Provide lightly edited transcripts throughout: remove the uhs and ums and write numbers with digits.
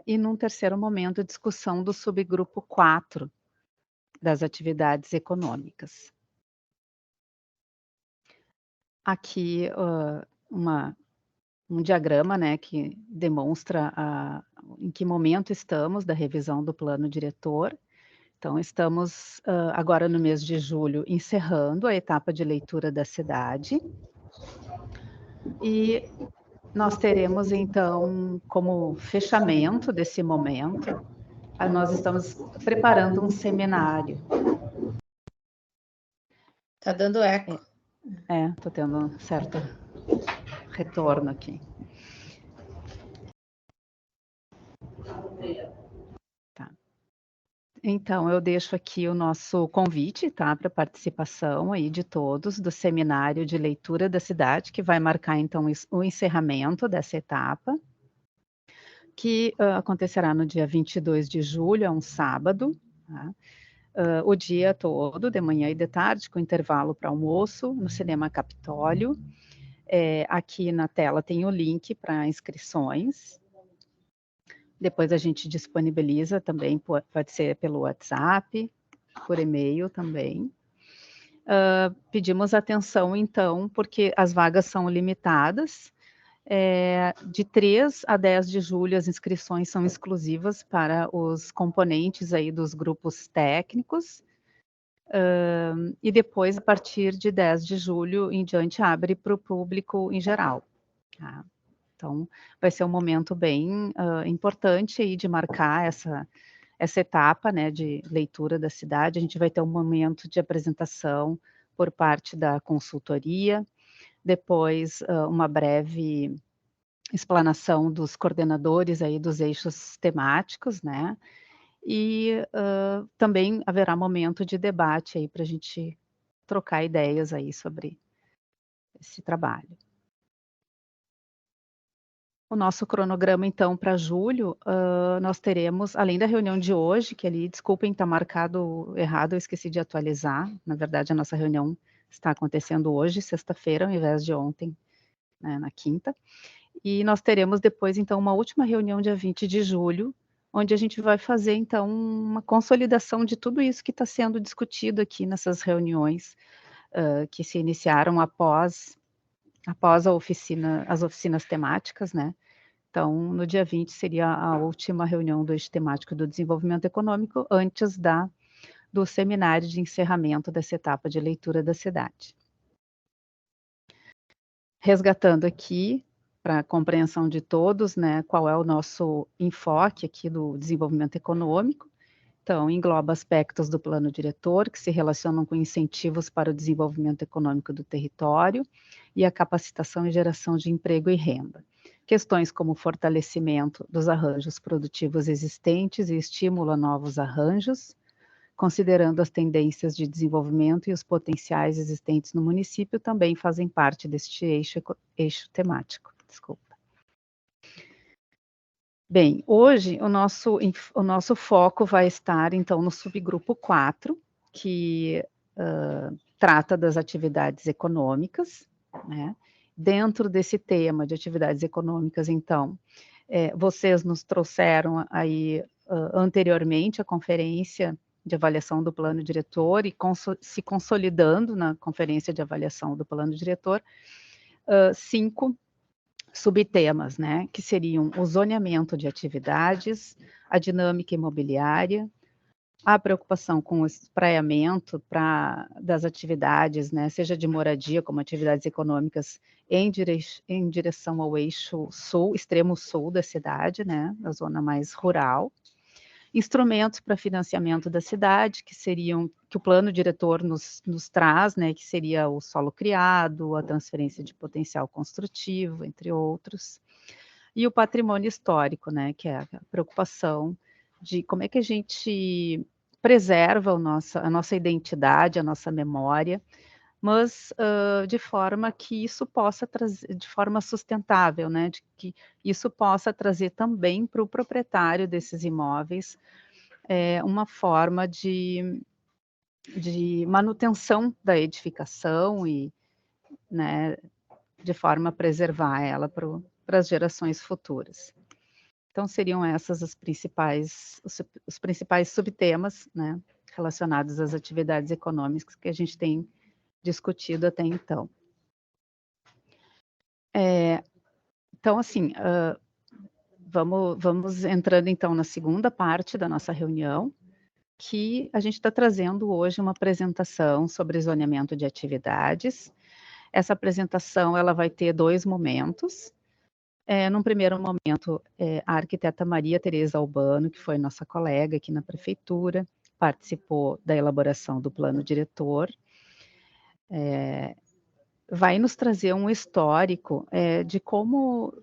e num terceiro momento, a discussão do subgrupo 4 das atividades econômicas. Aqui, um diagrama, né, que demonstra em que momento estamos da revisão do plano diretor. Então estamos, agora no mês de julho, encerrando a etapa de leitura da cidade. E nós teremos então, como fechamento desse momento, nós estamos preparando um seminário. Tá dando eco. Tô tendo um certo retorno aqui. Tá. Então, eu deixo aqui o nosso convite, tá, para participação aí de todos do seminário de leitura da cidade, que vai marcar então o encerramento dessa etapa, que acontecerá no dia 22 de julho, é um sábado, tá? O dia todo, de manhã e de tarde, com intervalo para almoço, no Cinema Capitólio. Aqui na tela tem o link para inscrições. Depois a gente disponibiliza também, pode ser pelo WhatsApp, por e-mail também. Pedimos atenção, então, porque as vagas são limitadas. De 3 a 10 de julho, as inscrições são exclusivas para os componentes aí dos grupos técnicos. E depois, a partir de 10 de julho em diante, abre para o público em geral. Tá? Então, vai ser um momento bem importante aí de marcar essa etapa, né, de leitura da cidade. A gente vai ter um momento de apresentação por parte da consultoria, depois uma breve explanação dos coordenadores aí dos eixos temáticos, né, e também haverá momento de debate aí para a gente trocar ideias aí sobre esse trabalho. O nosso cronograma, então, para julho, nós teremos, além da reunião de hoje, que ali, desculpem, está marcado errado, eu esqueci de atualizar. Na verdade, a nossa reunião está acontecendo hoje, sexta-feira, ao invés de ontem, né, na quinta. E nós teremos depois, então, uma última reunião dia 20 de julho, onde a gente vai fazer, então, uma consolidação de tudo isso que está sendo discutido aqui nessas reuniões, que se iniciaram após as oficinas temáticas, né. Então, no dia 20 seria a última reunião do eixo temático do desenvolvimento econômico, antes do seminário de encerramento dessa etapa de leitura da cidade. Resgatando aqui, para a compreensão de todos, né, qual é o nosso enfoque aqui do desenvolvimento econômico. Então, engloba aspectos do plano diretor, que se relacionam com incentivos para o desenvolvimento econômico do território e a capacitação e geração de emprego e renda. Questões como fortalecimento dos arranjos produtivos existentes e estímulo a novos arranjos, considerando as tendências de desenvolvimento e os potenciais existentes no município, também fazem parte deste eixo temático. Desculpa. Bem, hoje o nosso foco vai estar, então, no subgrupo 4, que trata das atividades econômicas, né? Dentro desse tema de atividades econômicas, então, vocês nos trouxeram aí anteriormente a conferência de avaliação do plano diretor e se consolidando na conferência de avaliação do plano diretor, 5 subtemas, né, que seriam o zoneamento de atividades, a dinâmica imobiliária, a preocupação com o espraiamento das atividades, né, seja de moradia como atividades econômicas em direção ao eixo sul, extremo sul da cidade, né, da zona mais rural. Instrumentos para financiamento da cidade, que o plano diretor nos traz, né, que seria o solo criado, a transferência de potencial construtivo, entre outros. E o patrimônio histórico, né, que é a preocupação de como é que a gente preserva a nossa identidade, a nossa memória, mas de forma que isso possa trazer, de forma sustentável, né, de que isso possa trazer também para o proprietário desses imóveis uma forma de manutenção da edificação e, né, de forma a preservar ela para as gerações futuras. Então, seriam essas os principais subtemas, né, relacionados às atividades econômicas que a gente tem discutido até então. Então, assim, vamos entrando, então, na segunda parte da nossa reunião, que a gente está trazendo hoje uma apresentação sobre zoneamento de atividades. Essa apresentação ela vai ter 2 momentos. Num primeiro momento, a arquiteta Maria Tereza Albano, que foi nossa colega aqui na prefeitura, participou da elaboração do plano diretor, vai nos trazer um histórico, de como,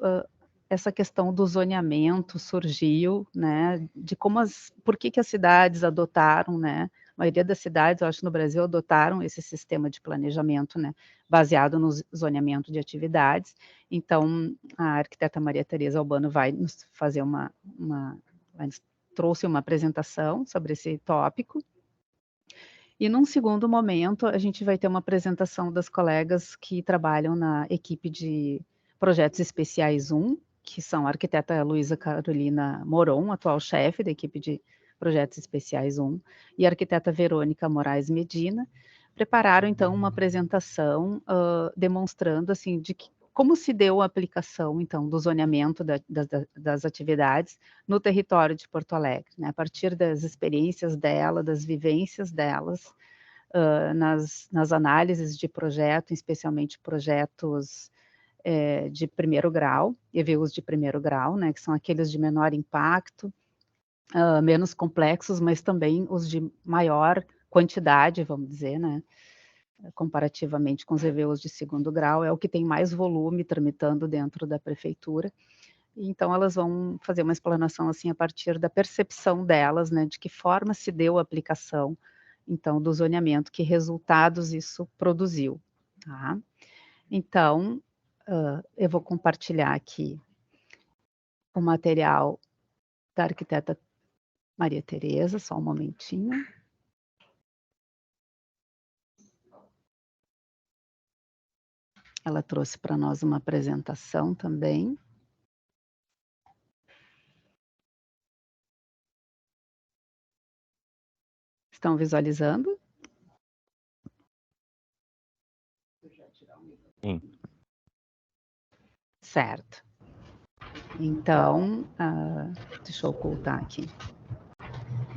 essa questão do zoneamento surgiu, né, de como por que as cidades adotaram, né, a maioria das cidades, eu acho, no Brasil, adotaram esse sistema de planejamento, né, baseado no zoneamento de atividades. Então, a arquiteta Maria Tereza Albano vai nos fazer trouxe uma apresentação sobre esse tópico. E num segundo momento, a gente vai ter uma apresentação das colegas que trabalham na equipe de projetos especiais 1, que são a arquiteta Luísa Carolina Moron, atual chefe da equipe de projetos especiais 1, e a arquiteta Verônica Moraes Medina, prepararam então uma apresentação, demonstrando assim como se deu a aplicação então do zoneamento das atividades no território de Porto Alegre, né, a partir das experiências dela, das vivências delas, nas análises de projeto, especialmente projetos de primeiro grau, EVUs de primeiro grau, né, que são aqueles de menor impacto, menos complexos, mas também os de maior quantidade, vamos dizer, né, comparativamente com os EVUs de segundo grau, é o que tem mais volume tramitando dentro da prefeitura. Então, elas vão fazer uma explanação, assim, a partir da percepção delas, né, de que forma se deu a aplicação, então, do zoneamento, que resultados isso produziu, tá? Então, eu vou compartilhar aqui o material da arquiteta Maria Tereza, só um momentinho. Ela trouxe para nós uma apresentação também. Estão visualizando? Sim. Certo. Então, deixa eu ocultar aqui.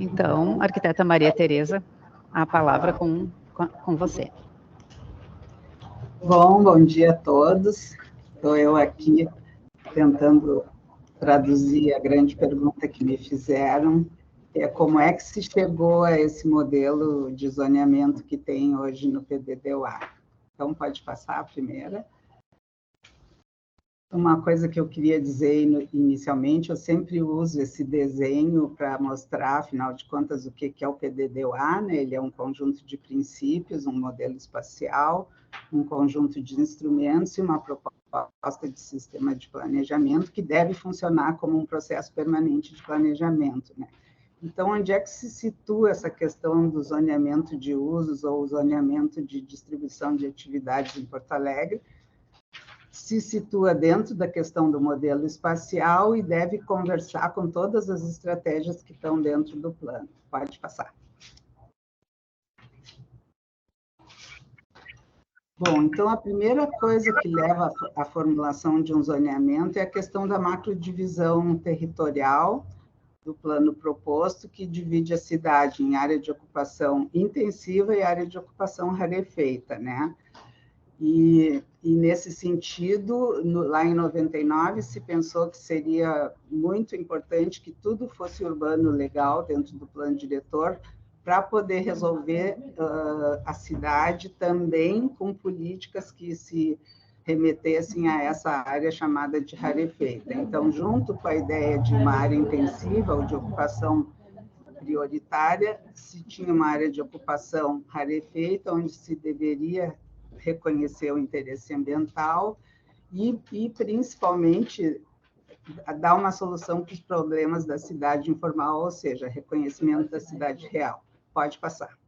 Então, arquiteta Maria Tereza, a palavra com você. Bom dia a todos. Estou eu aqui tentando traduzir a grande pergunta que me fizeram, como é que se chegou a esse modelo de zoneamento que tem hoje no PDD-UA. Então, pode passar a primeira. Uma coisa que eu queria dizer inicialmente, eu sempre uso esse desenho para mostrar, afinal de contas, o que é o PDD-UA, né? Ele é um conjunto de princípios, um modelo espacial, um conjunto de instrumentos e uma proposta de sistema de planejamento que deve funcionar como um processo permanente de planejamento, né? Então, onde é que se situa essa questão do zoneamento de usos ou zoneamento de distribuição de atividades em Porto Alegre? Se situa dentro da questão do modelo espacial e deve conversar com todas as estratégias que estão dentro do plano. Pode passar. Bom, então a primeira coisa que leva à formulação de um zoneamento é a questão da macrodivisão territorial do plano proposto, que divide a cidade em área de ocupação intensiva e área de ocupação rarefeita, né? E nesse sentido, lá em 99, se pensou que seria muito importante que tudo fosse urbano legal dentro do plano diretor, para poder resolver a cidade também com políticas que se remetessem a essa área chamada de rarefeita. Então, junto com a ideia de uma área intensiva ou de ocupação prioritária, se tinha uma área de ocupação rarefeita, onde se deveria reconhecer o interesse ambiental e principalmente, dar uma solução para os problemas da cidade informal, ou seja, reconhecimento da cidade real. Pode passar.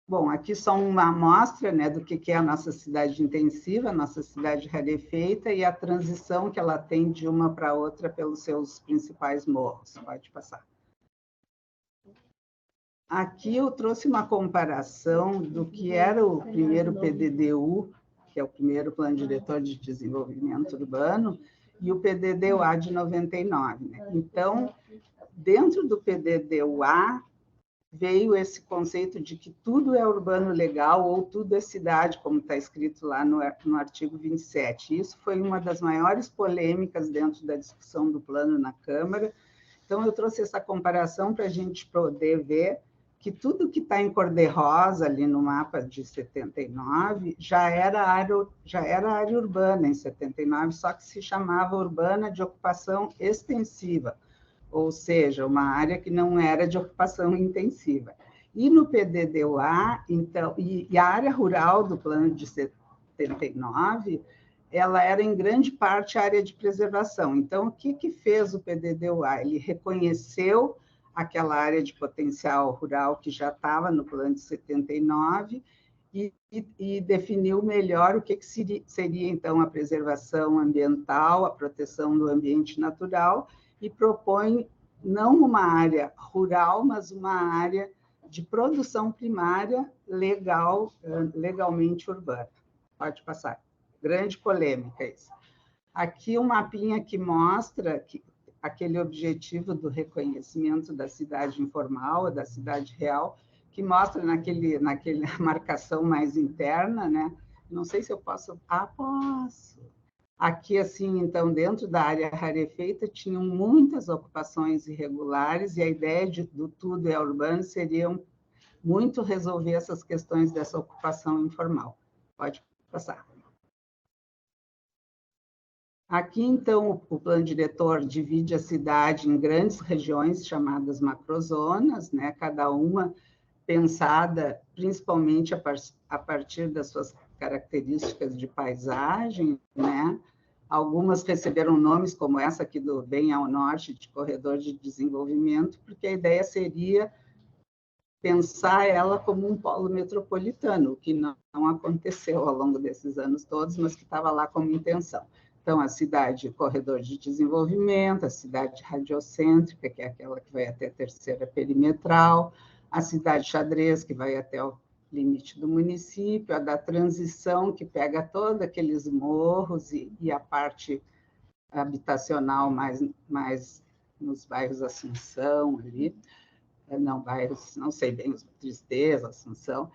Bom, aqui só uma amostra, né, do que é a nossa cidade intensiva, a nossa cidade rarefeita e a transição que ela tem de uma para outra pelos seus principais morros. Pode passar. Aqui eu trouxe uma comparação do que era o primeiro PDDU, que é o primeiro Plano Diretor de Desenvolvimento Urbano, e o PDDUA de 99. Né? Então, dentro do PDDUA, veio esse conceito de que tudo é urbano legal ou tudo é cidade, como está escrito lá no artigo 27. Isso foi uma das maiores polêmicas dentro da discussão do plano na Câmara. Então, eu trouxe essa comparação para a gente poder ver que tudo que está em cor-de-rosa ali no mapa de 79 já era área urbana em 79, só que se chamava urbana de ocupação extensiva, ou seja, uma área que não era de ocupação intensiva. E no PDDUA, então, e a área rural do plano de 79, ela era em grande parte área de preservação. Então, o que fez o PDDUA? Ele reconheceu aquela área de potencial rural que já estava no plano de 79 e definiu melhor o que seria, então, a preservação ambiental, a proteção do ambiente natural, e propõe não uma área rural, mas uma área de produção primária legalmente urbana. Pode passar. Grande polêmica isso. Aqui um mapinha que mostra aquele objetivo do reconhecimento da cidade informal, da cidade real, que mostra naquela marcação mais interna, né? Não sei se eu posso... Ah, posso! Aqui, assim, então, dentro da área rarefeita, tinham muitas ocupações irregulares, e a ideia do tudo é urbano seria muito resolver essas questões dessa ocupação informal. Pode passar. Aqui, então, o plano diretor divide a cidade em grandes regiões chamadas macrozonas, né? Cada uma pensada principalmente a partir das suas características de paisagem, né? Algumas receberam nomes como essa aqui do bem ao norte, de corredor de desenvolvimento, porque a ideia seria pensar ela como um polo metropolitano, o que não aconteceu ao longo desses anos todos, mas que estava lá como intenção. Então, a cidade corredor de desenvolvimento, a cidade radiocêntrica, que é aquela que vai até a terceira perimetral, a cidade xadrez, que vai até o limite do município, a da transição, que pega todos aqueles morros e a parte habitacional mais nos bairros Assunção, ali, não, bairros, não sei bem, Tristeza, Assunção.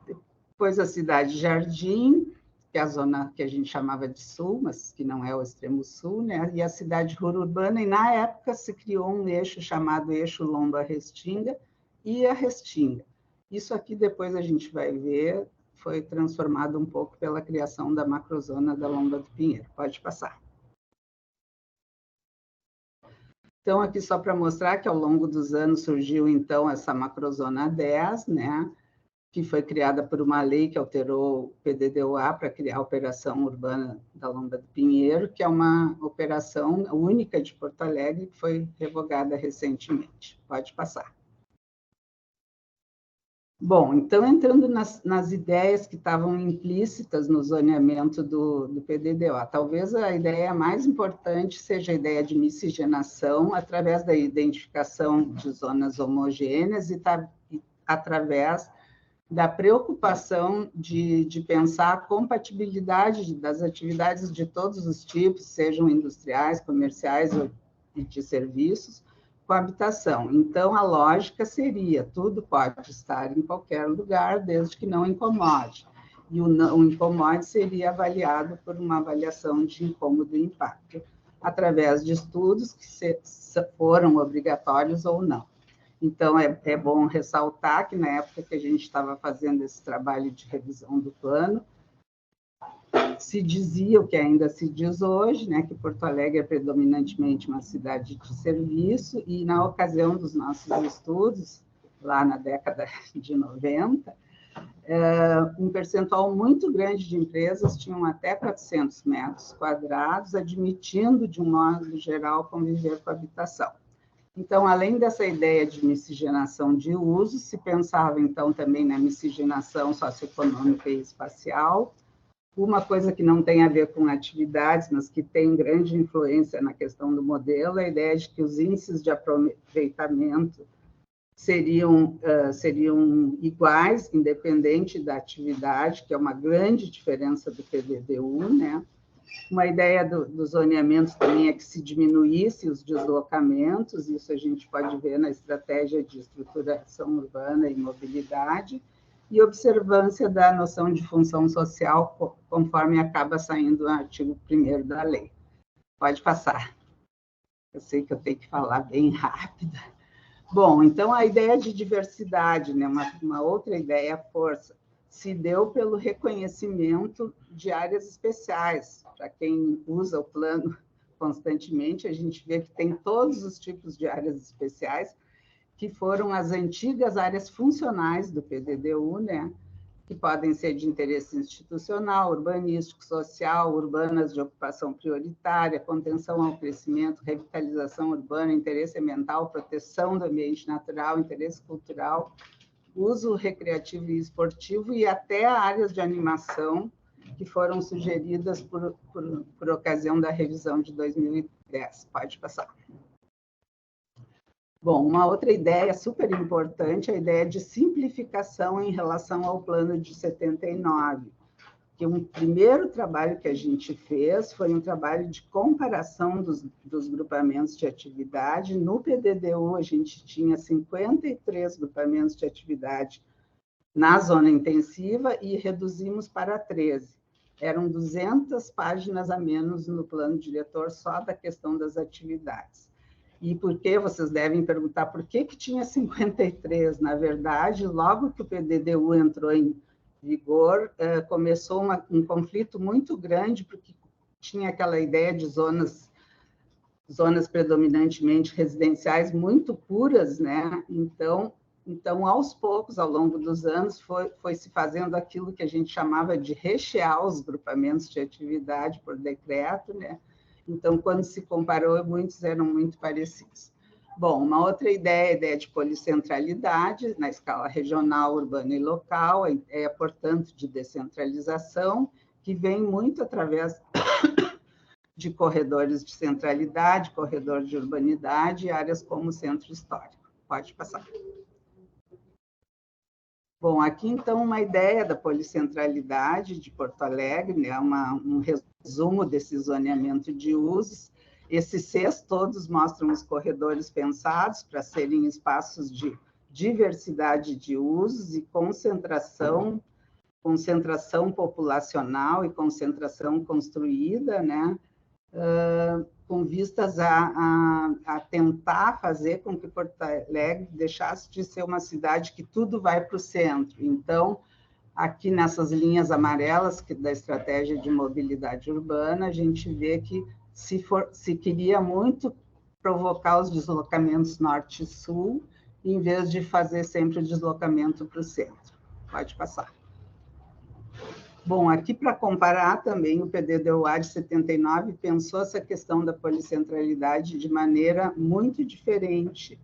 Depois a cidade Jardim, que é a zona que a gente chamava de sul, mas que não é o extremo sul, né? E a cidade urbana, e na época se criou um eixo chamado Eixo Lomba-Restinga e a Restinga. Isso aqui depois a gente vai ver, foi transformado um pouco pela criação da macrozona da Lomba do Pinheiro. Pode passar. Então, aqui só para mostrar que ao longo dos anos surgiu, então, essa macrozona 10, né? Que foi criada por uma lei que alterou o PDDUA para criar a Operação Urbana da Lomba do Pinheiro, que é uma operação única de Porto Alegre, que foi revogada recentemente. Pode passar. Bom, então, entrando nas ideias que estavam implícitas no zoneamento do PDDO, talvez a ideia mais importante seja a ideia de miscigenação através da identificação de zonas homogêneas e através da preocupação de pensar a compatibilidade das atividades de todos os tipos, sejam industriais, comerciais e de serviços, com a habitação. Então, a lógica seria, tudo pode estar em qualquer lugar, desde que não incomode. E o incomode seria avaliado por uma avaliação de incômodo e impacto, através de estudos que foram obrigatórios ou não. Então, é bom ressaltar que, na época que a gente estava fazendo esse trabalho de revisão do plano, se dizia o que ainda se diz hoje, né, que Porto Alegre é predominantemente uma cidade de serviço, e na ocasião dos nossos estudos, lá na década de 90, um percentual muito grande de empresas tinham até 400 metros quadrados, admitindo, de um modo geral, conviver com a habitação. Então, além dessa ideia de miscigenação de usos, se pensava, então, também na miscigenação socioeconômica e espacial. Uma coisa que não tem a ver com atividades, mas que tem grande influência na questão do modelo, é a ideia de que os índices de aproveitamento seriam iguais, independente da atividade, que é uma grande diferença do PDD-U, né? Uma ideia do zoneamento também é que se diminuísse os deslocamentos, isso a gente pode ver na estratégia de estruturação urbana e mobilidade, e observância da noção de função social, conforme acaba saindo o artigo 1º da lei. Pode passar. Eu sei que eu tenho que falar bem rápido. Bom, então a ideia de diversidade, né, uma outra ideia força, se deu pelo reconhecimento de áreas especiais. Para quem usa o plano constantemente, a gente vê que tem todos os tipos de áreas especiais, que foram as antigas áreas funcionais do PDD-U, né, que podem ser de interesse institucional, urbanístico, social, urbanas de ocupação prioritária, contenção ao crescimento, revitalização urbana, interesse ambiental, proteção do ambiente natural, interesse cultural, uso recreativo e esportivo e até áreas de animação que foram sugeridas por ocasião da revisão de 2010. Pode passar. Bom, uma outra ideia super importante é a ideia de simplificação em relação ao plano de 79, que um primeiro trabalho que a gente fez foi um trabalho de comparação dos grupamentos de atividade. No PDD-U, a gente tinha 53 grupamentos de atividade na zona intensiva e reduzimos para 13. Eram 200 páginas a menos no plano diretor só da questão das atividades. E por que, vocês devem perguntar, por que tinha 53? Na verdade, logo que o PDD-U entrou em vigor, começou um conflito muito grande, porque tinha aquela ideia de zonas predominantemente residenciais muito puras, né? Então, aos poucos, ao longo dos anos, foi se fazendo aquilo que a gente chamava de rechear os grupamentos de atividade por decreto, né? Então, quando se comparou, muitos eram muito parecidos. Bom, uma outra ideia é a ideia de policentralidade, na escala regional, urbana e local, a ideia, portanto, de descentralização, que vem muito através de corredores de centralidade, corredor de urbanidade e áreas como centro histórico. Pode passar. Bom, aqui, então, uma ideia da policentralidade de Porto Alegre, né? Um resumo desse zoneamento de usos. Esses Cs todos mostram os corredores pensados para serem espaços de diversidade de usos e concentração populacional e concentração construída, né? Com vistas a tentar fazer com que Porto Alegre deixasse de ser uma cidade que tudo vai para o centro. Então, aqui nessas linhas amarelas da estratégia de mobilidade urbana, a gente vê que se queria muito provocar os deslocamentos norte e sul, em vez de fazer sempre o deslocamento para o centro. Pode passar. Bom, aqui para comparar também, o PDD-UA de 79 pensou essa questão da policentralidade de maneira muito diferente.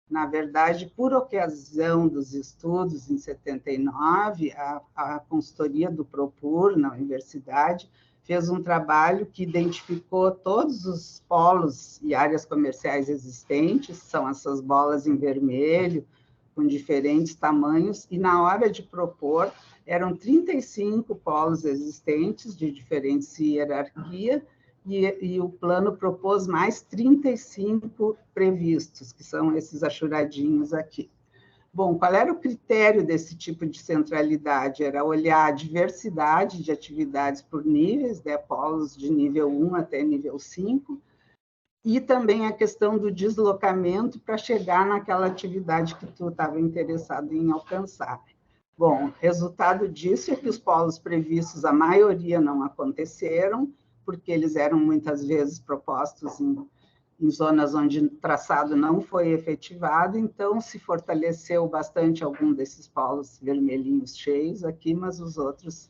Na verdade, por ocasião dos estudos em 79, a consultoria do Propur, na universidade, fez um trabalho que identificou todos os polos e áreas comerciais existentes, são essas bolas em vermelho, com diferentes tamanhos, e na hora de propor, eram 35 polos existentes, de diferentes hierarquia, e o plano propôs mais 35 previstos, que são esses achuradinhos aqui. Bom, qual era o critério desse tipo de centralidade? Era olhar a diversidade de atividades por níveis, né, polos de nível 1 até nível 5, e também a questão do deslocamento para chegar naquela atividade que tu estava interessado em alcançar. Bom, resultado disso é que os polos previstos, a maioria não aconteceram, porque eles eram muitas vezes propostos em zonas onde o traçado não foi efetivado, então se fortaleceu bastante algum desses polos vermelhinhos cheios aqui, mas os outros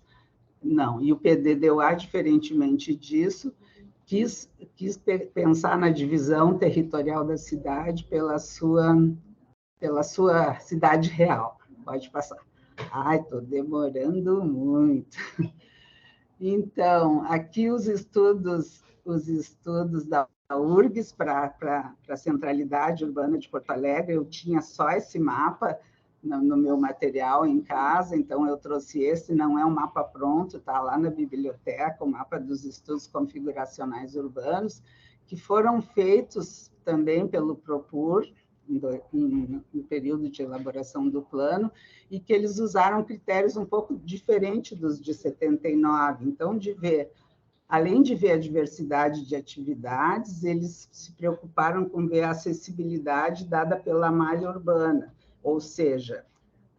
não. E o PDD-UA, diferentemente disso, quis pensar na divisão territorial da cidade pela sua cidade real. Pode passar. Ai, estou demorando muito. Então, aqui os estudos da URGS para a Centralidade Urbana de Porto Alegre, eu tinha só esse mapa no meu material em casa, então eu trouxe esse, não é um mapa pronto, está lá na biblioteca, o mapa dos estudos configuracionais urbanos, que foram feitos também pelo Propur, no período de elaboração do plano, e que eles usaram critérios um pouco diferentes dos de 79. Então, além de ver a diversidade de atividades, eles se preocuparam com ver a acessibilidade dada pela malha urbana, ou seja,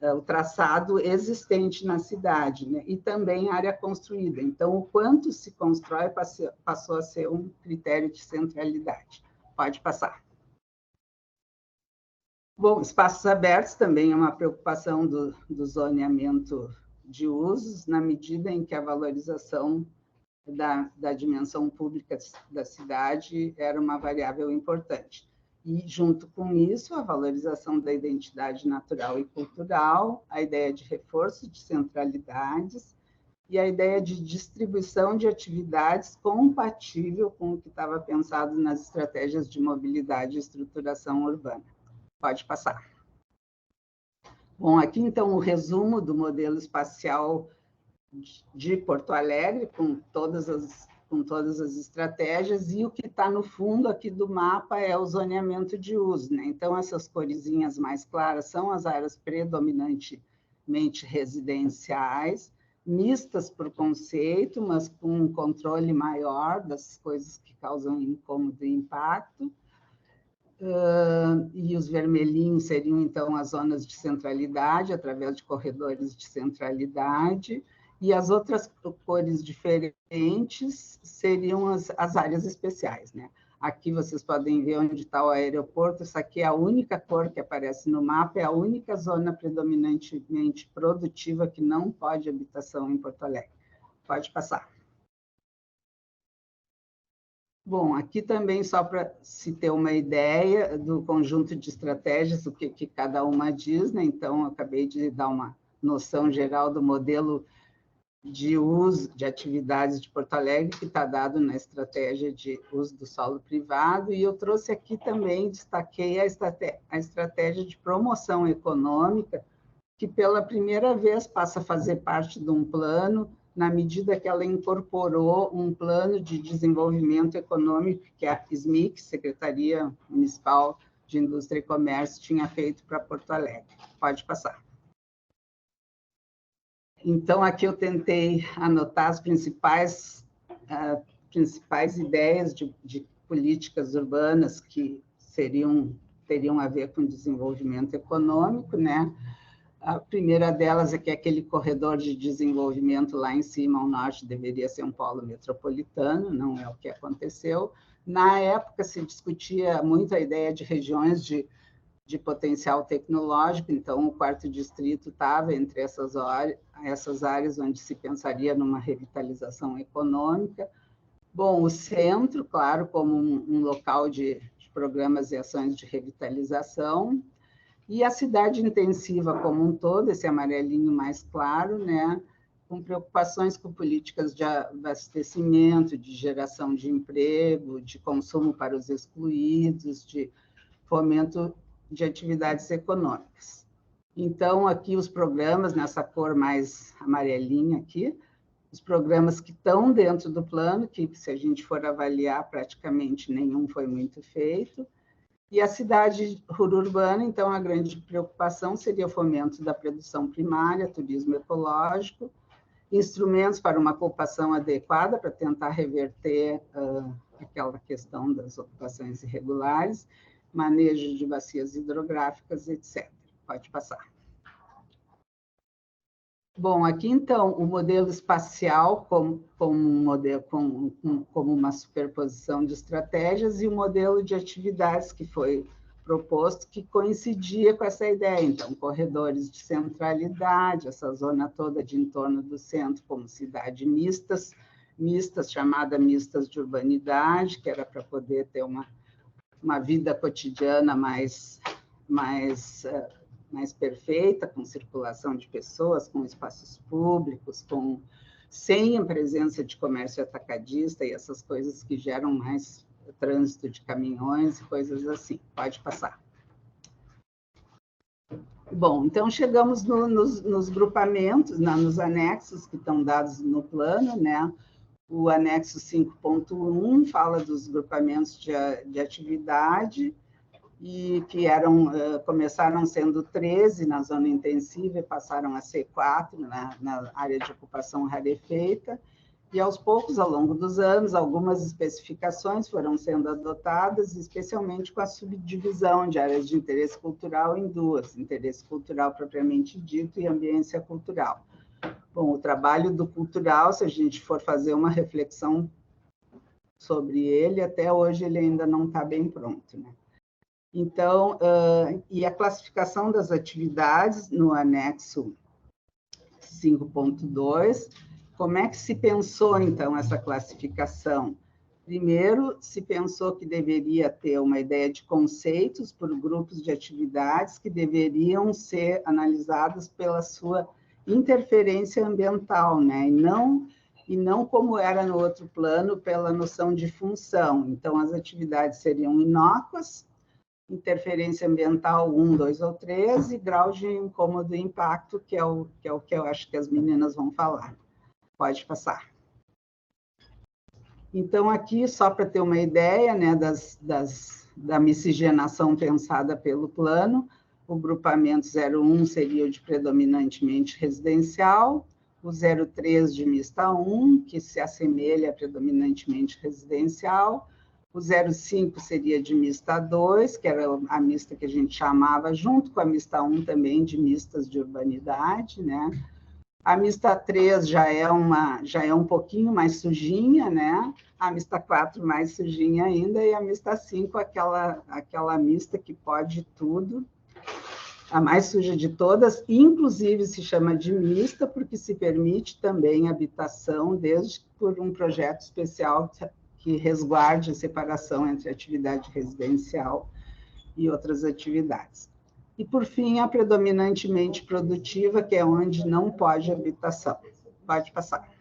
o traçado existente na cidade, né? E também a área construída. Então, o quanto se constrói passou a ser um critério de centralidade. Pode passar. Bom, espaços abertos também é uma preocupação do zoneamento de usos, na medida em que a valorização da dimensão pública da cidade era uma variável importante. E, junto com isso, a valorização da identidade natural e cultural, a ideia de reforço de centralidades e a ideia de distribuição de atividades compatível com o que estava pensado nas estratégias de mobilidade e estruturação urbana. Pode passar. Bom, aqui, então, o resumo do modelo espacial de Porto Alegre, com todas as estratégias, e o que está no fundo aqui do mapa é o zoneamento de uso, né? Então, essas coresinhas mais claras são as áreas predominantemente residenciais, mistas por conceito, mas com um controle maior das coisas que causam incômodo e impacto. E os vermelhinhos seriam, então, as zonas de centralidade, através de corredores de centralidade, e as outras cores diferentes seriam as áreas especiais, né? Aqui vocês podem ver onde está o aeroporto, essa aqui é a única cor que aparece no mapa, é a única zona predominantemente produtiva que não pode habitação em Porto Alegre. Pode passar. Bom, aqui também, só para se ter uma ideia do conjunto de estratégias, o que cada uma diz, né? Então, eu acabei de dar uma noção geral do modelo de uso de atividades de Porto Alegre, que está dado na estratégia de uso do solo privado, e eu trouxe aqui também, destaquei a estratégia de promoção econômica, que pela primeira vez passa a fazer parte de um plano, na medida que ela incorporou um plano de desenvolvimento econômico que a SMIC, Secretaria Municipal de Indústria e Comércio, tinha feito para Porto Alegre. Pode passar. Então, aqui eu tentei anotar as principais ideias de políticas urbanas que teriam a ver com desenvolvimento econômico, né? A primeira delas é que aquele corredor de desenvolvimento lá em cima, ao norte, deveria ser um polo metropolitano, não é o que aconteceu. Na época, se discutia muito a ideia de regiões de potencial tecnológico, então o quarto distrito estava entre essas áreas onde se pensaria numa revitalização econômica. Bom, o centro, claro, como um local de programas e ações de revitalização, e a cidade intensiva como um todo, esse amarelinho mais claro, né, com preocupações com políticas de abastecimento, de geração de emprego, de consumo para os excluídos, de fomento de atividades econômicas. Então, aqui os programas, nessa cor mais amarelinha aqui, os programas que estão dentro do plano, que se a gente for avaliar, praticamente nenhum foi muito feito. E a cidade urbana, então, a grande preocupação seria o fomento da produção primária, turismo ecológico, instrumentos para uma ocupação adequada, para tentar reverter aquela questão das ocupações irregulares, manejo de bacias hidrográficas, etc. Pode passar. Bom, aqui, então, o modelo espacial como uma superposição de estratégias e o modelo de atividades que foi proposto, que coincidia com essa ideia. Então, corredores de centralidade, essa zona toda de entorno do centro como cidade mistas, mistas, chamada mistas de urbanidade, que era para poder ter uma vida cotidiana mais perfeita, com circulação de pessoas, com espaços públicos, sem a presença de comércio atacadista e essas coisas que geram mais trânsito de caminhões e coisas assim. Pode passar. Bom, então chegamos nos grupamentos, nos anexos que estão dados no plano, né? O anexo 5.1 fala dos grupamentos de atividade, e que começaram sendo 13 na zona intensiva e passaram a ser 4 na área de ocupação rarefeita, e aos poucos, ao longo dos anos, algumas especificações foram sendo adotadas, especialmente com a subdivisão de áreas de interesse cultural em duas, interesse cultural propriamente dito e ambiência cultural. Bom, o trabalho do cultural, se a gente for fazer uma reflexão sobre ele, até hoje ele ainda não está bem pronto, né? Então, e a classificação das atividades no anexo 5.2, como é que se pensou, então, essa classificação? Primeiro, se pensou que deveria ter uma ideia de conceitos por grupos de atividades que deveriam ser analisadas pela sua interferência ambiental, né? E não como era no outro plano, pela noção de função. Então, as atividades seriam inócuas, interferência ambiental 1, 2 ou 3, e grau de incômodo e impacto, que é o que eu acho que as meninas vão falar. Pode passar. Então, aqui, só para ter uma ideia, né, da miscigenação pensada pelo plano, o grupamento 01 seria o de predominantemente residencial, o 03 de mista 1, que se assemelha a predominantemente residencial, o 05 seria de mista 2, que era a mista que a gente chamava, junto com a mista 1 também, de mistas de urbanidade, né? A mista 3 já é um pouquinho mais sujinha, né? A mista 4 mais sujinha ainda, e a mista 5, aquela mista que pode tudo, a mais suja de todas, inclusive se chama de mista, porque se permite também habitação, desde por um projeto especial que resguarde a separação entre atividade residencial e outras atividades. E, por fim, a predominantemente produtiva, que é onde não pode habitação. Pode passar.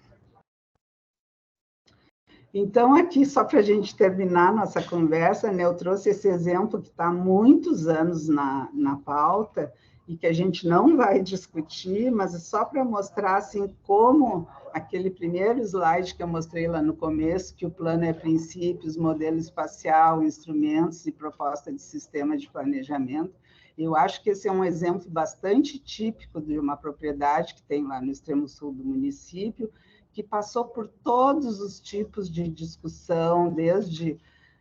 Então, aqui, só para a gente terminar nossa conversa, né, eu trouxe esse exemplo que está há muitos anos na pauta e que a gente não vai discutir, mas é só para mostrar assim, como aquele primeiro slide que eu mostrei lá no começo, que o plano é princípios, modelo espacial, instrumentos e proposta de sistema de planejamento. Eu acho que esse é um exemplo bastante típico de uma propriedade que tem lá no extremo sul do município, que passou por todos os tipos de discussão, desde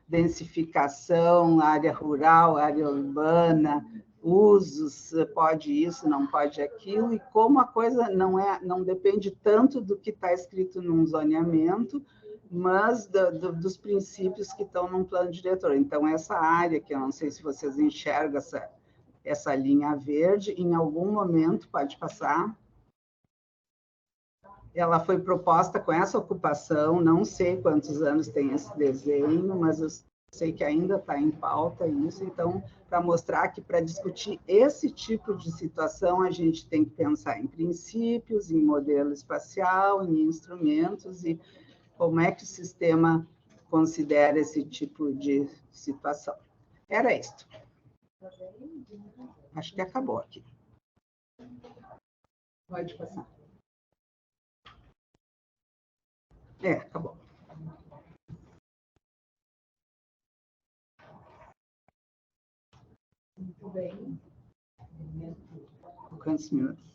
densificação, área rural, área urbana, usos, pode isso, não pode aquilo, e como a coisa não depende tanto do que está escrito num zoneamento, mas dos princípios que estão num plano diretor. Então, essa área, que eu não sei se vocês enxergam essa linha verde, em algum momento, pode passar, ela foi proposta com essa ocupação, não sei quantos anos tem esse desenho, mas eu sei que ainda está em pauta isso, então, para mostrar que para discutir esse tipo de situação, a gente tem que pensar em princípios, em modelo espacial, em instrumentos, e como é que o sistema considera esse tipo de situação. Era isto. Acho que acabou aqui. Pode passar. Acabou. Muito bem. Quantos minutos?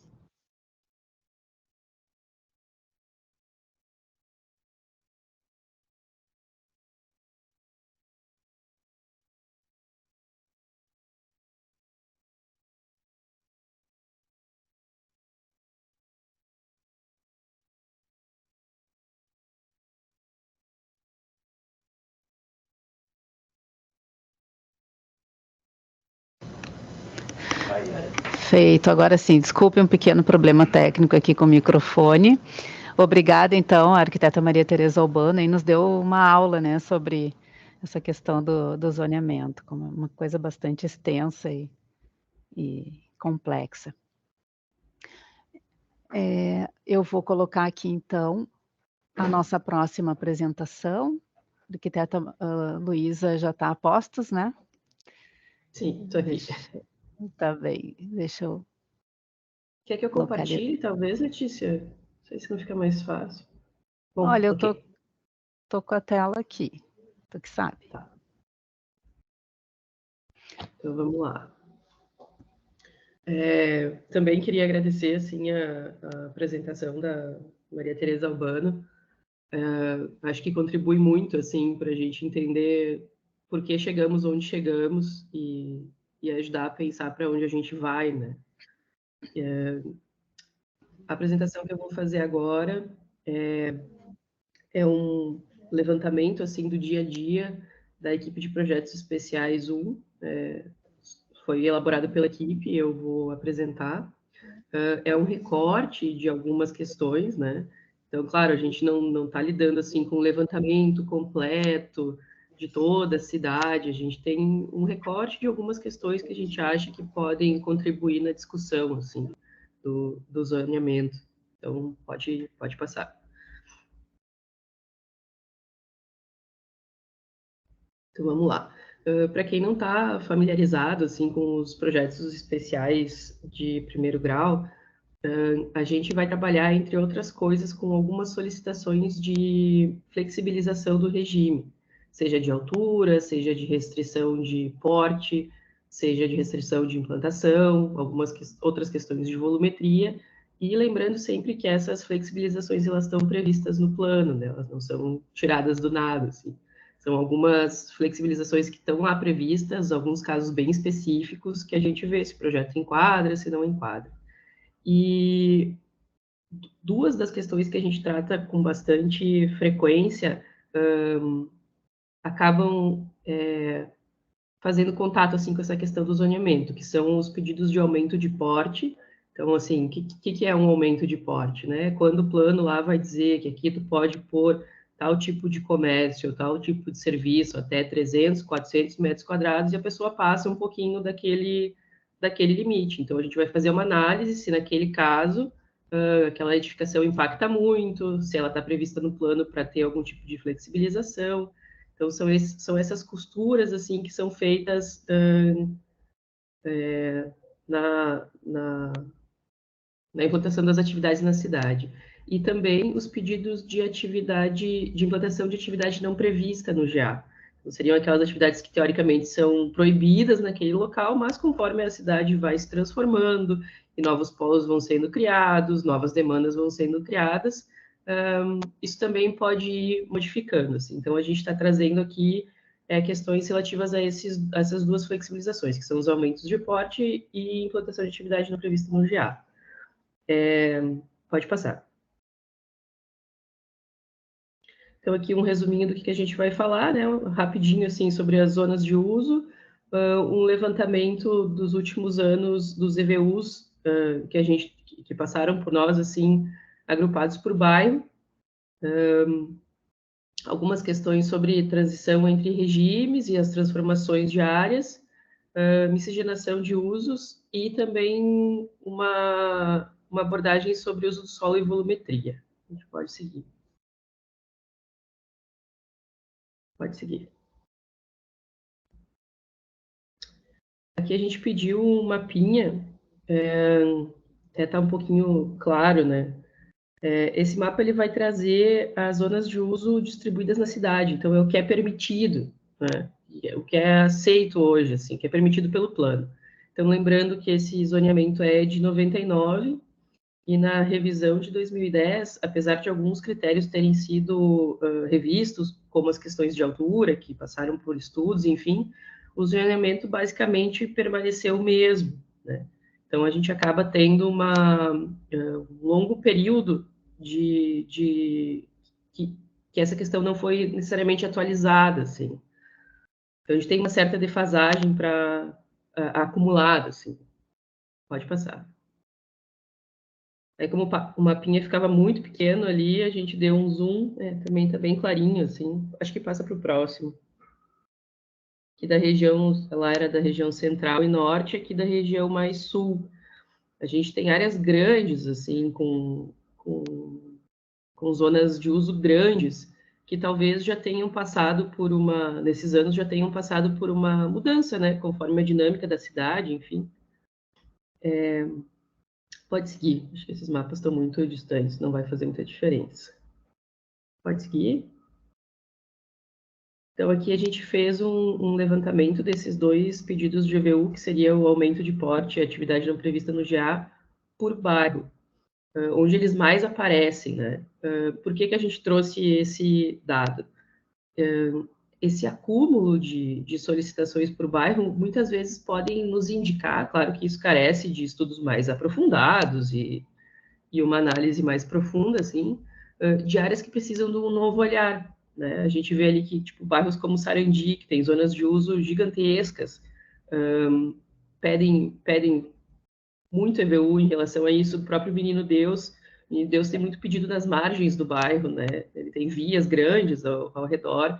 Feito. Agora sim, desculpe um pequeno problema técnico aqui com o microfone. Obrigada, então, a arquiteta Maria Tereza Albano, e nos deu uma aula, né, sobre essa questão do zoneamento, como uma coisa bastante extensa e complexa. Eu vou colocar aqui, então, a nossa próxima apresentação. A arquiteta Luísa já está a postos, né? Sim, estou aqui. Tá bem, deixa eu... Quer que eu compartilhe, talvez, Letícia? Não sei se não fica mais fácil. Bom, olha, okay. eu tô com a tela aqui, tu que sabe. Tá. Então, vamos lá. Também queria agradecer, assim, a apresentação da Maria Tereza Albano. Acho que contribui muito, assim, para a gente entender por que chegamos onde chegamos e ajudar a pensar para onde a gente vai, né? A apresentação que eu vou fazer agora é um levantamento, assim, do dia a dia da equipe de projetos especiais 1. Foi elaborado pela equipe, eu vou apresentar. É um recorte de algumas questões, né? Então, claro, a gente não está lidando, assim, com um levantamento completo de toda a cidade, a gente tem um recorte de algumas questões que a gente acha que podem contribuir na discussão, assim, do zoneamento. Então, pode passar. Então, vamos lá. Para quem não está familiarizado, assim, com os projetos especiais de primeiro grau, a gente vai trabalhar, entre outras coisas, com algumas solicitações de flexibilização do regime, seja de altura, seja de restrição de porte, seja de restrição de implantação, algumas outras questões de volumetria, e lembrando sempre que essas flexibilizações elas estão previstas no plano, né? Elas não são tiradas do nada, assim. São algumas flexibilizações que estão lá previstas, alguns casos bem específicos, que a gente vê se o projeto enquadra, se não enquadra. E duas das questões que a gente trata com bastante frequência acabam fazendo contato, assim, com essa questão do zoneamento, que são os pedidos de aumento de porte. Então, assim, o que é um aumento de porte, né? Quando o plano lá vai dizer que aqui tu pode pôr tal tipo de comércio, tal tipo de serviço, até 300, 400 metros quadrados, e a pessoa passa um pouquinho daquele limite. Então, a gente vai fazer uma análise se, naquele caso, aquela edificação impacta muito, se ela está prevista no plano para ter algum tipo de flexibilização. Então, são essas costuras, assim, que são feitas na implantação das atividades na cidade. E também os pedidos de implantação de atividade não prevista no GA. Então, seriam aquelas atividades que, teoricamente, são proibidas naquele local, mas conforme a cidade vai se transformando e novos polos vão sendo criados, novas demandas vão sendo criadas, isso também pode ir modificando. Assim. Então, a gente está trazendo aqui questões relativas a essas duas flexibilizações, que são os aumentos de porte e implantação de atividade não prevista no GA. Pode passar. Então, aqui um resuminho do que a gente vai falar, né? Rapidinho, assim, sobre as zonas de uso, um levantamento dos últimos anos dos EVUs que passaram por nós, assim, agrupados por bairro, algumas questões sobre transição entre regimes e as transformações de áreas, miscigenação de usos e também uma abordagem sobre o uso do solo e volumetria. A gente pode seguir. Pode seguir. Aqui a gente pediu um mapinha, até está um pouquinho claro, né? Esse mapa ele vai trazer as zonas de uso distribuídas na cidade, então é o que é permitido, né? O que é aceito hoje, assim, que é permitido pelo plano. Então, lembrando que esse zoneamento é de 99, e na revisão de 2010, apesar de alguns critérios terem sido revistos, como as questões de altura, que passaram por estudos, enfim, o zoneamento basicamente permaneceu o mesmo, né? Então, a gente acaba tendo um longo período que essa questão não foi necessariamente atualizada, assim. Então, a gente tem uma certa defasagem acumulada, assim. Pode passar. Aí, como o mapinha ficava muito pequeno ali, a gente deu um zoom, também está bem clarinho, assim. Acho que passa para o próximo. Aqui da região, lá era da região central e norte, aqui da região mais sul. A gente tem áreas grandes, assim, com zonas de uso grandes, que talvez já tenham passado por nesses anos já tenham passado por uma mudança, né, conforme a dinâmica da cidade, enfim. Pode seguir, acho que esses mapas estão muito distantes, não vai fazer muita diferença. Pode seguir. Então, aqui a gente fez um levantamento desses 2 pedidos de EVU, que seria o aumento de porte e atividade não prevista no GA, por bairro, onde eles mais aparecem, né? Por que a gente trouxe esse dado? Esse acúmulo de solicitações por bairro, muitas vezes podem nos indicar, claro que isso carece de estudos mais aprofundados e uma análise mais profunda, assim, de áreas que precisam de um novo olhar, né? A gente vê ali que, tipo, bairros como Sarandi, que tem zonas de uso gigantescas, pedem muito EVU em relação a isso. O próprio Menino Deus tem muito pedido nas margens do bairro, né? Ele tem vias grandes ao redor,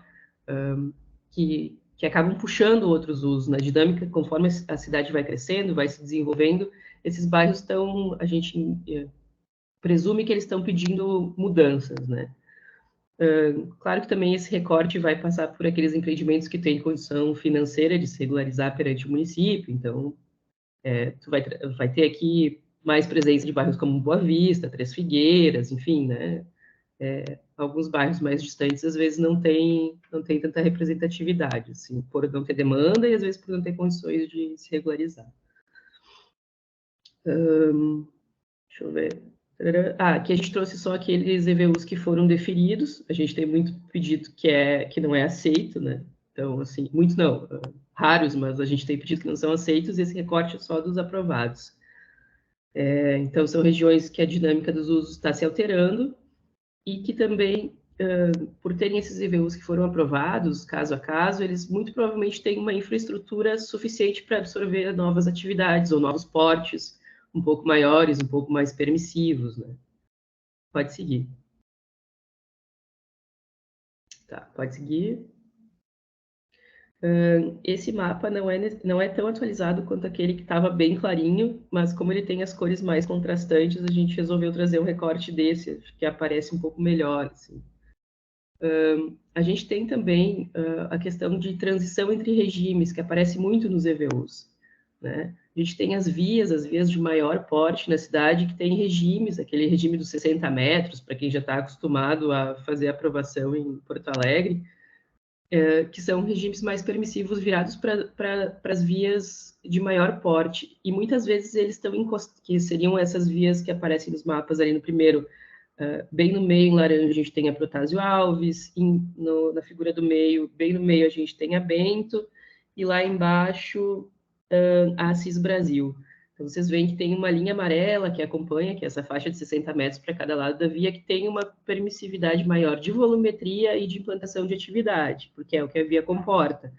que acabam puxando outros usos. Na dinâmica, conforme a cidade vai crescendo, vai se desenvolvendo, esses bairros a gente presume que eles estão pedindo mudanças, né? Claro que também esse recorte vai passar por aqueles empreendimentos que têm condição financeira de se regularizar perante o município, então, tu vai ter aqui mais presença de bairros como Boa Vista, Três Figueiras, enfim, né? Alguns bairros mais distantes, às vezes, não tem tanta representatividade, assim, por não ter demanda e, às vezes, por não ter condições de se regularizar. Deixa eu ver. Aqui a gente trouxe só aqueles EVUs que foram deferidos. A gente tem muito pedido que não é aceito, né? Então, assim, muito não, raros, mas a gente tem pedido que não são aceitos, e esse recorte é só dos aprovados. Então, são regiões que a dinâmica dos usos está se alterando e que também, por terem esses EVUs que foram aprovados, caso a caso, eles muito provavelmente têm uma infraestrutura suficiente para absorver novas atividades ou novos portes um pouco maiores, um pouco mais permissivos, né? Pode seguir. Tá, pode seguir. Esse mapa não é tão atualizado quanto aquele que estava bem clarinho, mas como ele tem as cores mais contrastantes, a gente resolveu trazer um recorte desse, que aparece um pouco melhor, assim. A gente tem também a questão de transição entre regimes, que aparece muito nos EVUs, né? A gente tem as vias de maior porte na cidade, que tem regimes, aquele regime dos 60 metros, para quem já está acostumado a fazer aprovação em Porto Alegre, que são regimes mais permissivos virados para as vias de maior porte. E muitas vezes eles estão que seriam essas vias que aparecem nos mapas ali no primeiro, bem no meio, em laranja, a gente tem a Protásio Alves, na figura do meio, bem no meio, a gente tem a Bento, e lá embaixo, a Assis Brasil. Então, vocês veem que tem uma linha amarela que acompanha, que é essa faixa de 60 metros para cada lado da via, que tem uma permissividade maior de volumetria e de implantação de atividade, porque é o que a via comporta.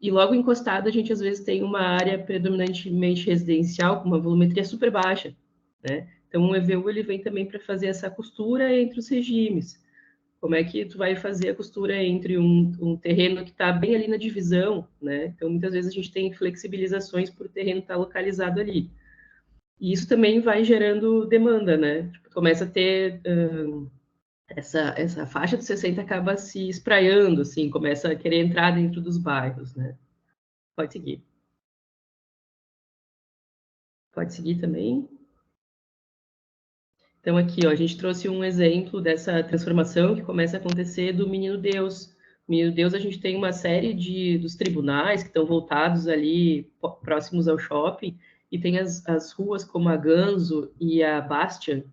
E logo encostado, a gente às vezes tem uma área predominantemente residencial, com uma volumetria super baixa, né? Então, o EVU ele vem também para fazer essa costura entre os regimes. Como é que tu vai fazer a costura entre um terreno que está bem ali na divisão, né? Então, muitas vezes a gente tem flexibilizações por o terreno estar localizado ali. E isso também vai gerando demanda, né? Tipo, começa a ter... essa faixa de 60 acaba se espraiando, assim, começa a querer entrar dentro dos bairros, né? Pode seguir. Pode seguir também. Então, aqui, ó, a gente trouxe um exemplo dessa transformação que começa a acontecer do Menino Deus. O Menino Deus, a gente tem uma série dos tribunais que estão voltados ali, próximos ao shopping, e tem as ruas como a Ganzo e a Bastian,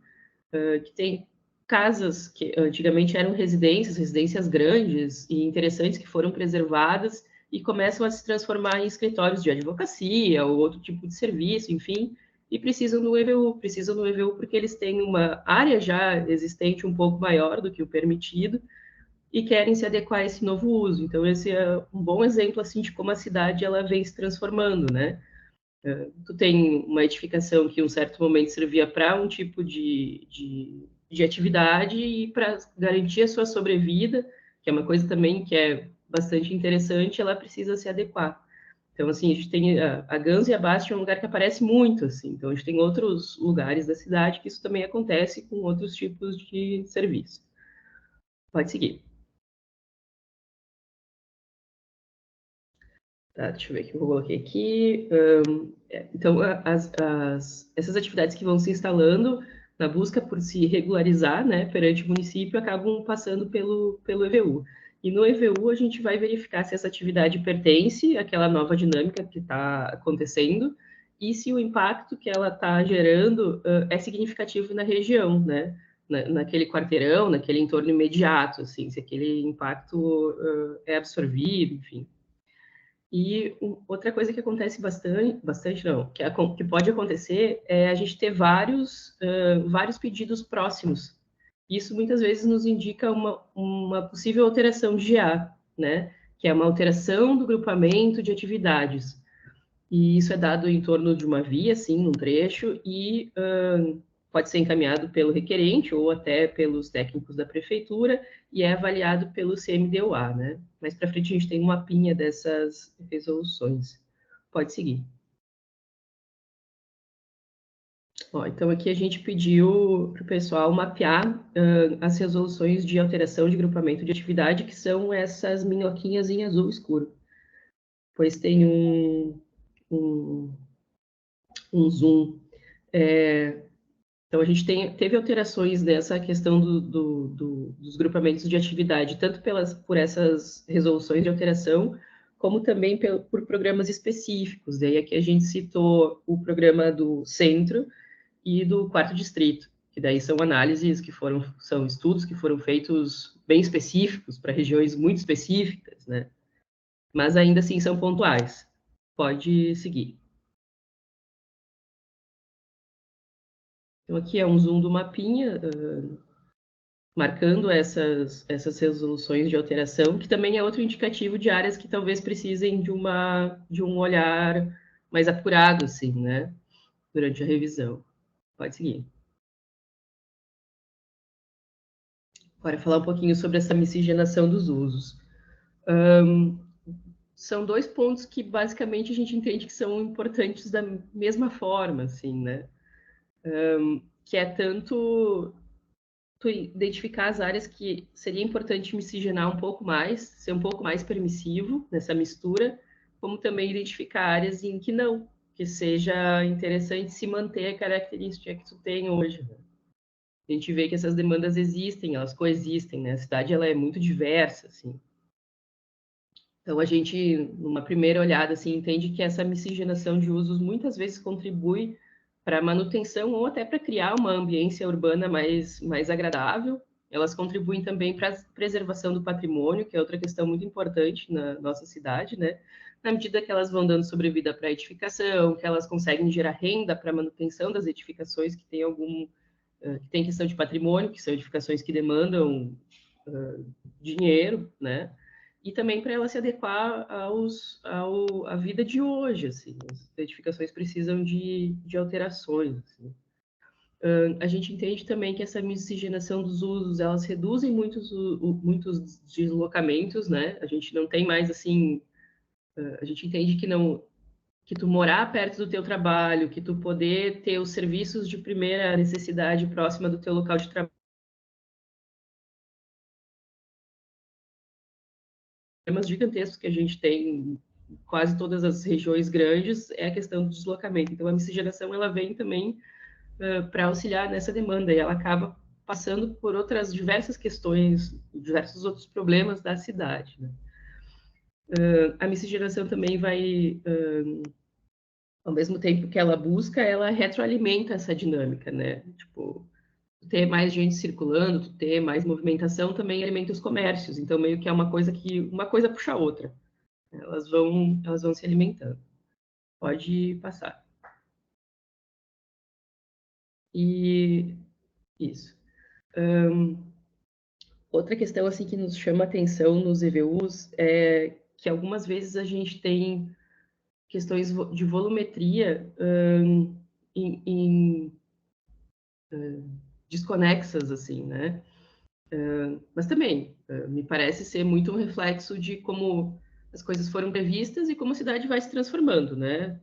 que tem casas que antigamente eram residências grandes e interessantes que foram preservadas e começam a se transformar em escritórios de advocacia ou outro tipo de serviço, enfim, e precisam do EVU porque eles têm uma área já existente um pouco maior do que o permitido e querem se adequar a esse novo uso. Então, esse é um bom exemplo, assim, de como a cidade ela vem se transformando, né? Tu tem uma edificação que em um certo momento servia para um tipo de atividade e para garantir a sua sobrevida, que é uma coisa também que é bastante interessante, ela precisa se adequar. Então, assim, a gente tem a Gans e a Bast é um lugar que aparece muito, assim. Então, a gente tem outros lugares da cidade que isso também acontece com outros tipos de serviço. Pode seguir. Tá, deixa eu ver o que eu coloquei aqui. Então, essas atividades que vão se instalando na busca por se regularizar, né, perante o município, acabam passando pelo EVU. E no EVU a gente vai verificar se essa atividade pertence àquela nova dinâmica que está acontecendo e se o impacto que ela está gerando é significativo na região, né, naquele quarteirão, naquele entorno imediato, assim, se aquele impacto é absorvido, enfim. E outra coisa que acontece bastante não, que pode acontecer é a gente ter vários pedidos próximos. Isso muitas vezes nos indica uma possível alteração de GA, né? Que é uma alteração do grupamento de atividades. E isso é dado em torno de uma via, assim, num trecho, e pode ser encaminhado pelo requerente ou até pelos técnicos da prefeitura e é avaliado pelo CMDOA, né? Mais para frente a gente tem um mapinha dessas resoluções. Pode seguir. Ó, então aqui a gente pediu para o pessoal mapear as resoluções de alteração de grupamento de atividade, que são essas minhoquinhas em azul escuro. Pois tem um zoom. Então, a gente teve alterações nessa questão dos grupamentos de atividade, tanto por essas resoluções de alteração, como também por programas específicos. Daí aqui a gente citou o programa do Centro e do Quarto Distrito, que daí são análises são estudos que foram feitos bem específicos, para regiões muito específicas, né? Mas ainda assim são pontuais. Pode seguir. Então, aqui é um zoom do mapinha, marcando essas resoluções de alteração, que também é outro indicativo de áreas que talvez precisem de um olhar mais apurado, assim, né, durante a revisão. Pode seguir. Agora, falar um pouquinho sobre essa miscigenação dos usos. São dois pontos que, basicamente, a gente entende que são importantes da mesma forma, assim, né, que é tanto tu identificar as áreas que seria importante miscigenar um pouco mais, ser um pouco mais permissivo nessa mistura, como também identificar áreas em que não, que seja interessante se manter a característica que tu tem hoje. Né? A gente vê que essas demandas existem, elas coexistem, né? A cidade ela é muito diversa, assim. Então a gente, numa primeira olhada, assim, entende que essa miscigenação de usos muitas vezes contribui para a manutenção ou até para criar uma ambiência urbana mais agradável. Elas contribuem também para a preservação do patrimônio, que é outra questão muito importante na nossa cidade, né? Na medida que elas vão dando sobrevida para a edificação, que elas conseguem gerar renda para a manutenção das edificações que tem questão de patrimônio, que são edificações que demandam dinheiro, né? E também para ela se adequar à vida de hoje, assim. As edificações precisam de alterações, assim. A gente entende também que essa miscigenação dos usos, elas reduzem muitos deslocamentos, né? A gente não tem mais, assim... A gente entende que tu morar perto do teu trabalho, que tu poder ter os serviços de primeira necessidade próxima do teu local de trabalho, problemas gigantescos que a gente tem em quase todas as regiões grandes é a questão do deslocamento. Então, a miscigenação ela vem também para auxiliar nessa demanda e ela acaba passando por outras diversas questões, diversos outros problemas da cidade. Né? A miscigenação também vai, ao mesmo tempo que ela busca, ela retroalimenta essa dinâmica, né? Tipo, ter mais gente circulando, ter mais movimentação também alimenta os comércios. Então, meio que é uma coisa puxa a outra. Elas vão se alimentando. Pode passar. E isso. Outra questão assim que nos chama atenção nos EVUs é que algumas vezes a gente tem questões de volumetria desconexas, assim, né? Mas também me parece ser muito um reflexo de como as coisas foram previstas e como a cidade vai se transformando, né?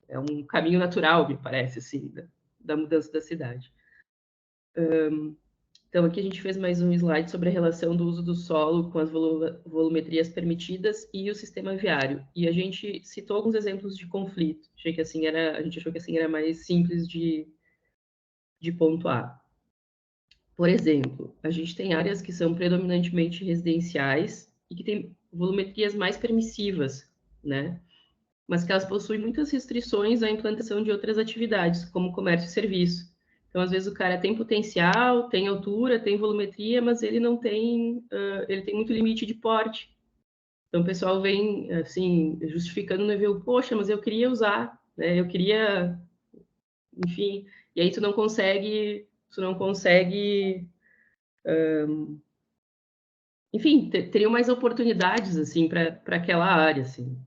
É um caminho natural, me parece, assim, da mudança da cidade. Então, aqui a gente fez mais um slide sobre a relação do uso do solo com as volumetrias permitidas e o sistema viário. E a gente citou alguns exemplos de conflito. A gente achou que assim era mais simples de pontuar. Por exemplo, a gente tem áreas que são predominantemente residenciais e que têm volumetrias mais permissivas, né? Mas que elas possuem muitas restrições à implantação de outras atividades, como comércio e serviço. Então, às vezes, o cara tem potencial, tem altura, tem volumetria, mas ele não tem, ele tem muito limite de porte. Então, o pessoal vem, assim, justificando no EVU, poxa, mas eu queria usar, né? Eu queria, enfim, e aí tu não consegue, enfim, teriam mais oportunidades, assim, para aquela área, assim.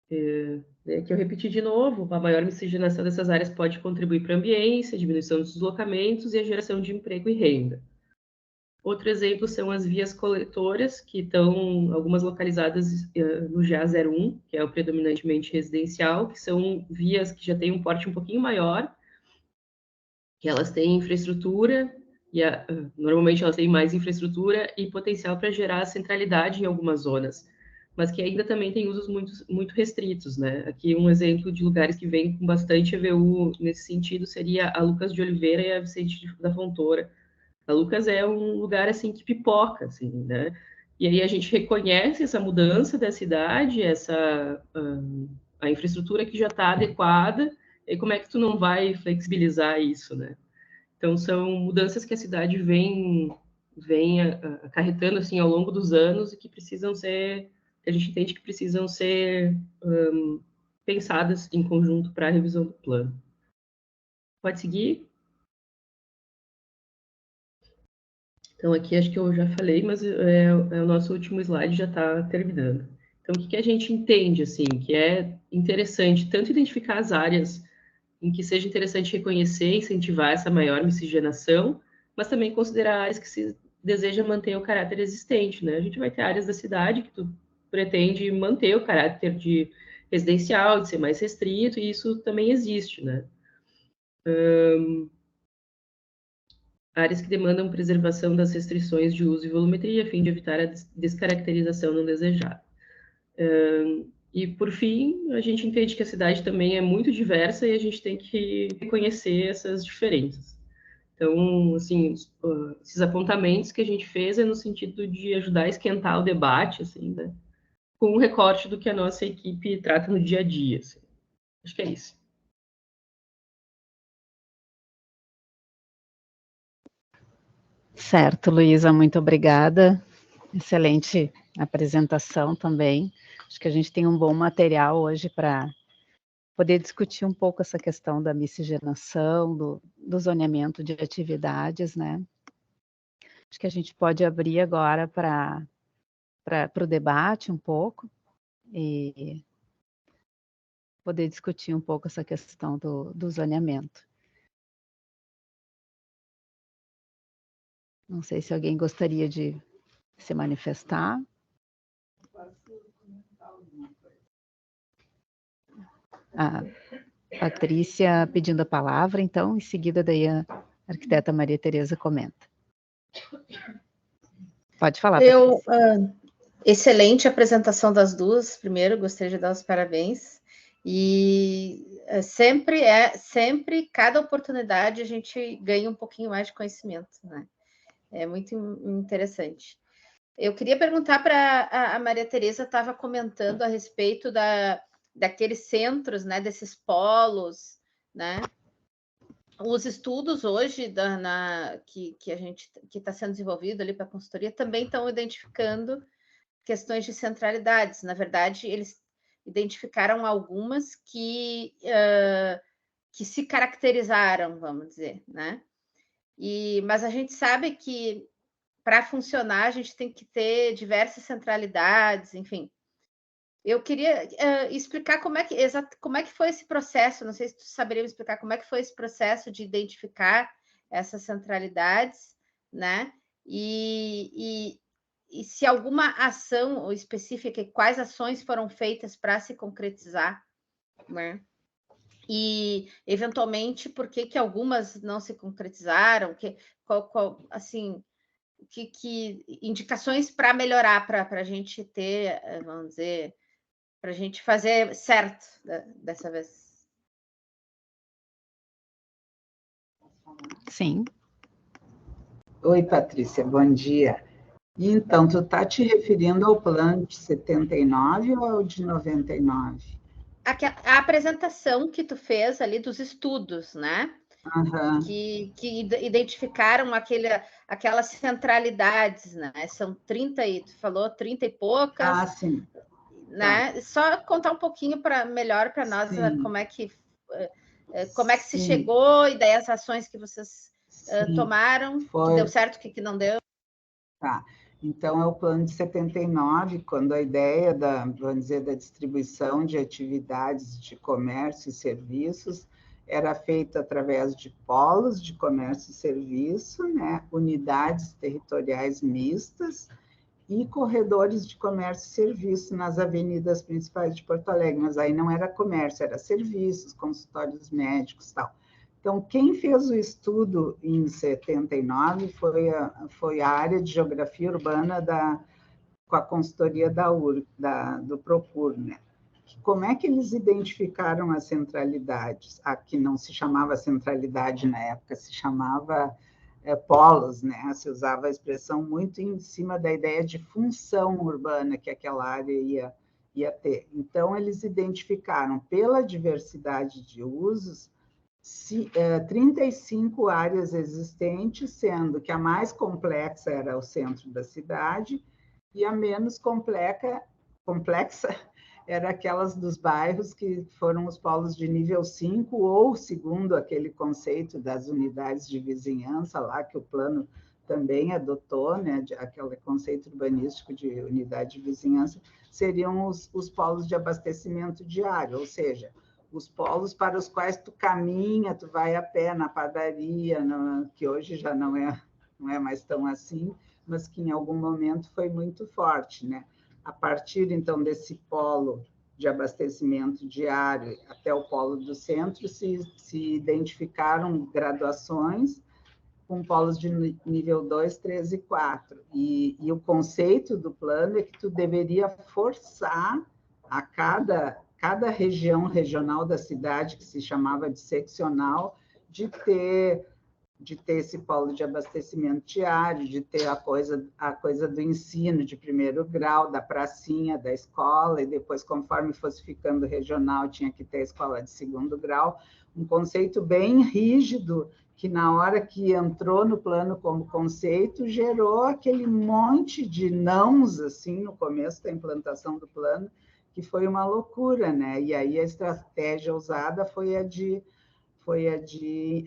Que eu repeti de novo, a maior miscigenação dessas áreas pode contribuir para a ambiência, a diminuição dos deslocamentos e a geração de emprego e renda. Outro exemplo são as vias coletoras, que estão algumas localizadas no GA01, que é o predominantemente residencial, que são vias que já têm um porte um pouquinho maior, que elas têm infraestrutura, e normalmente elas têm mais infraestrutura e potencial para gerar centralidade em algumas zonas, mas que ainda também tem usos muito restritos, né? Aqui um exemplo de lugares que vêm com bastante EVU nesse sentido seria a Lucas de Oliveira e a Vicente da Fontoura. A Lucas é um lugar, assim, que pipoca, assim, né? E aí a gente reconhece essa mudança da cidade, a infraestrutura que já está adequada, e como é que tu não vai flexibilizar isso, né? Então, são mudanças que a cidade vem acarretando, assim, ao longo dos anos e que a gente entende que precisam ser pensadas em conjunto para a revisão do plano. Pode seguir? Então, aqui acho que eu já falei, mas o nosso último slide já está terminando. Então, o que a gente entende, assim, que é interessante tanto identificar as áreas em que seja interessante reconhecer e incentivar essa maior miscigenação, mas também considerar áreas que se deseja manter o caráter existente, né? A gente vai ter áreas da cidade que tu pretende manter o caráter de residencial, de ser mais restrito, e isso também existe, né? Áreas que demandam preservação das restrições de uso e volumetria, a fim de evitar a descaracterização não desejada. E, por fim, a gente entende que a cidade também é muito diversa e a gente tem que reconhecer essas diferenças. Então, assim, esses apontamentos que a gente fez é no sentido de ajudar a esquentar o debate, assim, né? Com um recorte do que a nossa equipe trata no dia a dia. Assim. Acho que é isso. Certo, Luísa, muito obrigada. Excelente apresentação também. Acho que a gente tem um bom material hoje para poder discutir um pouco essa questão da miscigenação, do zoneamento de atividades, né? Acho que a gente pode abrir agora para o debate um pouco e poder discutir um pouco essa questão do zoneamento. Não sei se alguém gostaria de se manifestar. A Patrícia pedindo a palavra, então, em seguida daí a arquiteta Maria Tereza comenta. Pode falar, Patrícia. Excelente apresentação das duas. Primeiro, gostaria de dar os parabéns. E sempre, cada oportunidade, a gente ganha um pouquinho mais de conhecimento, né? É muito interessante. Eu queria perguntar para a Maria Tereza, estava comentando a respeito daqueles centros, né, desses polos, né? Os estudos hoje que a gente que está sendo desenvolvido ali para a consultoria também estão identificando questões de centralidades. Na verdade, eles identificaram algumas que se caracterizaram, vamos dizer, né? Mas a gente sabe que para funcionar a gente tem que ter diversas centralidades, enfim. Eu queria explicar como é que foi esse processo, não sei se tu saberia me explicar como é que foi esse processo de identificar essas centralidades, né? E se alguma ação específica, quais ações foram feitas para se concretizar, né? E, eventualmente, por que algumas não se concretizaram? Assim, que indicações para melhorar, para a gente ter, vamos dizer, para a gente fazer certo dessa vez. Sim. Oi, Patrícia, bom dia. Então, tu está te referindo ao plano de 79 ou ao de 99? A apresentação que tu fez ali dos estudos, né? Uhum. Que identificaram aquelas centralidades, né? São 30 tu falou 30 e poucas. Sim. Né? Tá. Só contar um pouquinho melhor para nós como é que se chegou, e daí as ações que vocês tomaram, que deu certo, que não deu. Tá. Então, é o plano de 79, quando a ideia vamos dizer, da distribuição de atividades de comércio e serviços era feita através de polos de comércio e serviço, né? Unidades territoriais mistas e corredores de comércio e serviço nas avenidas principais de Porto Alegre, mas aí não era comércio, era serviços, consultórios médicos e tal. Então, quem fez o estudo em 79 foi a área de geografia urbana com a consultoria do Procur, né? Como é que eles identificaram as centralidades? Aqui não se chamava centralidade na época, se chamava polos, né? Se usava a expressão muito em cima da ideia de função urbana que aquela área ia ter. Então, eles identificaram, pela diversidade de usos, 35 áreas existentes, sendo que a mais complexa era o centro da cidade e a menos complexa era aquelas dos bairros que foram os polos de nível 5, ou segundo aquele conceito das unidades de vizinhança lá, que o plano também adotou, né, aquele conceito urbanístico de unidade de vizinhança, seriam os polos de abastecimento diário, ou seja, os polos para os quais tu caminha, tu vai a pé na padaria, que hoje já não é mais tão assim, mas que em algum momento foi muito forte, né? A partir, então, desse polo de abastecimento diário até o polo do centro, se identificaram graduações com polos de nível 2, 3 e 4. E o conceito do plano é que tu deveria forçar a cada região regional da cidade, que se chamava de seccional, de ter esse polo de abastecimento diário, de ter a coisa do ensino de primeiro grau, da pracinha, da escola, e depois, conforme fosse ficando regional, tinha que ter a escola de segundo grau, um conceito bem rígido, que na hora que entrou no plano como conceito, gerou aquele monte de nãos, assim, no começo da implantação do plano, que foi uma loucura, né? E aí a estratégia usada foi a de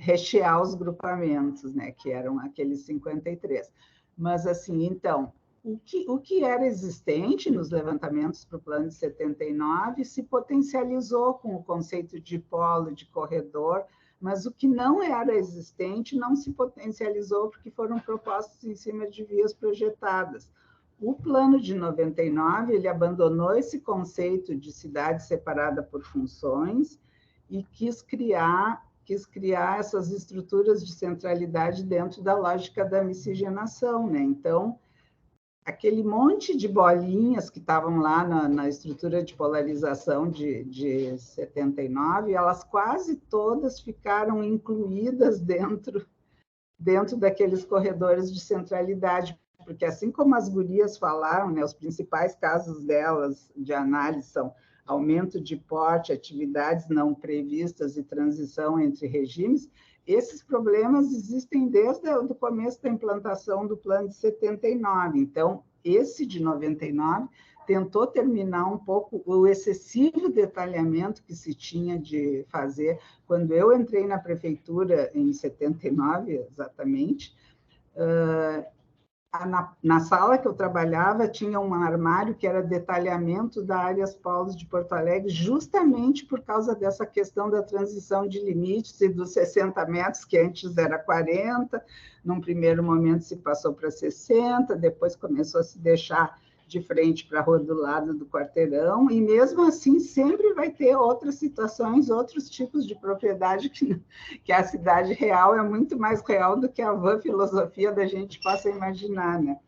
rechear os grupamentos, né, que eram aqueles 53. Mas, assim, então, o que era existente nos levantamentos para o plano de 79 se potencializou com o conceito de polo, de corredor, mas o que não era existente não se potencializou porque foram propostos em cima de vias projetadas. O plano de 99, ele abandonou esse conceito de cidade separada por funções e quis criar essas estruturas de centralidade dentro da lógica da miscigenação, né? Então, aquele monte de bolinhas que estavam lá na estrutura de polarização de 79, elas quase todas ficaram incluídas dentro daqueles corredores de centralidade, porque assim como as gurias falaram, né, os principais casos delas de análise são aumento de porte, atividades não previstas e transição entre regimes, esses problemas existem desde o começo da implantação do plano de 79. Então, esse de 99 tentou terminar um pouco o excessivo detalhamento que se tinha de fazer. Quando eu entrei na prefeitura, em 79, exatamente, Na sala que eu trabalhava, tinha um armário que era detalhamento da Áreas Polos de Porto Alegre, justamente por causa dessa questão da transição de limites e dos 60 metros, que antes era 40, num primeiro momento se passou para 60, depois começou a se deixar de frente para a rua do lado do quarteirão, e mesmo assim sempre vai ter outras situações, outros tipos de propriedade que a cidade real é muito mais real do que a vã filosofia da gente possa imaginar, né?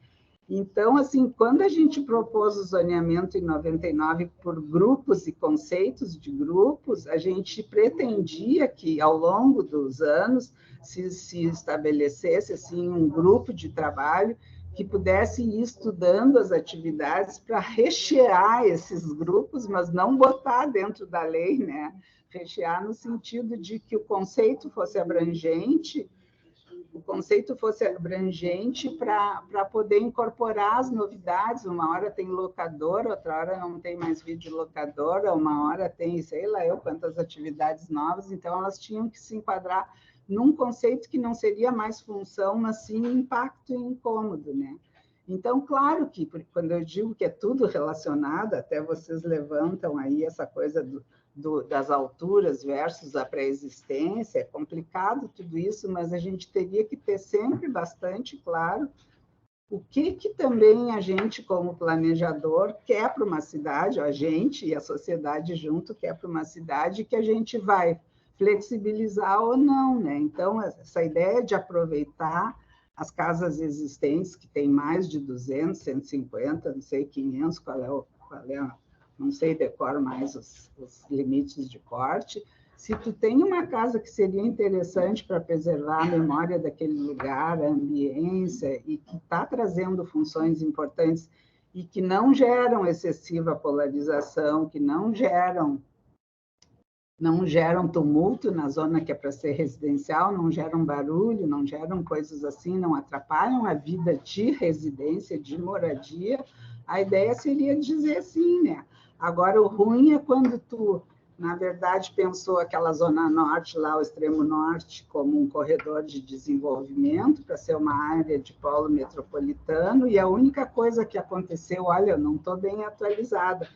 Então, assim, quando a gente propôs o zoneamento em 99 por grupos e conceitos de grupos, a gente pretendia que, ao longo dos anos, se estabelecesse assim, um grupo de trabalho que pudesse ir estudando as atividades para rechear esses grupos, mas não botar dentro da lei, né? Rechear no sentido de que o conceito fosse abrangente para poder incorporar as novidades. Uma hora tem locador, outra hora não tem mais videolocadora, uma hora tem, sei lá eu, quantas atividades novas, então elas tinham que se enquadrar num conceito que não seria mais função, mas sim impacto e incômodo, né? Então, claro que, quando eu digo que é tudo relacionado, até vocês levantam aí essa coisa das alturas versus a pré-existência, é complicado tudo isso, mas a gente teria que ter sempre bastante claro o que também a gente, como planejador, quer para uma cidade, a gente e a sociedade junto quer para uma cidade, que a gente vai flexibilizar ou não, né? Então, essa ideia de aproveitar as casas existentes, que tem mais de 200, 150, não sei, 500, qual é não sei, decoro mais os limites de porte. Se tu tem uma casa que seria interessante para preservar a memória daquele lugar, a ambiência, e que está trazendo funções importantes e que não geram excessiva polarização, que não geram tumulto na zona que é para ser residencial, não geram barulho, não geram coisas assim, não atrapalham a vida de residência, de moradia, a ideia seria dizer sim, né? Agora, o ruim é quando tu, na verdade, pensou aquela zona norte, lá o extremo norte, como um corredor de desenvolvimento para ser uma área de polo metropolitano, e a única coisa que aconteceu, olha, eu não estou bem atualizada,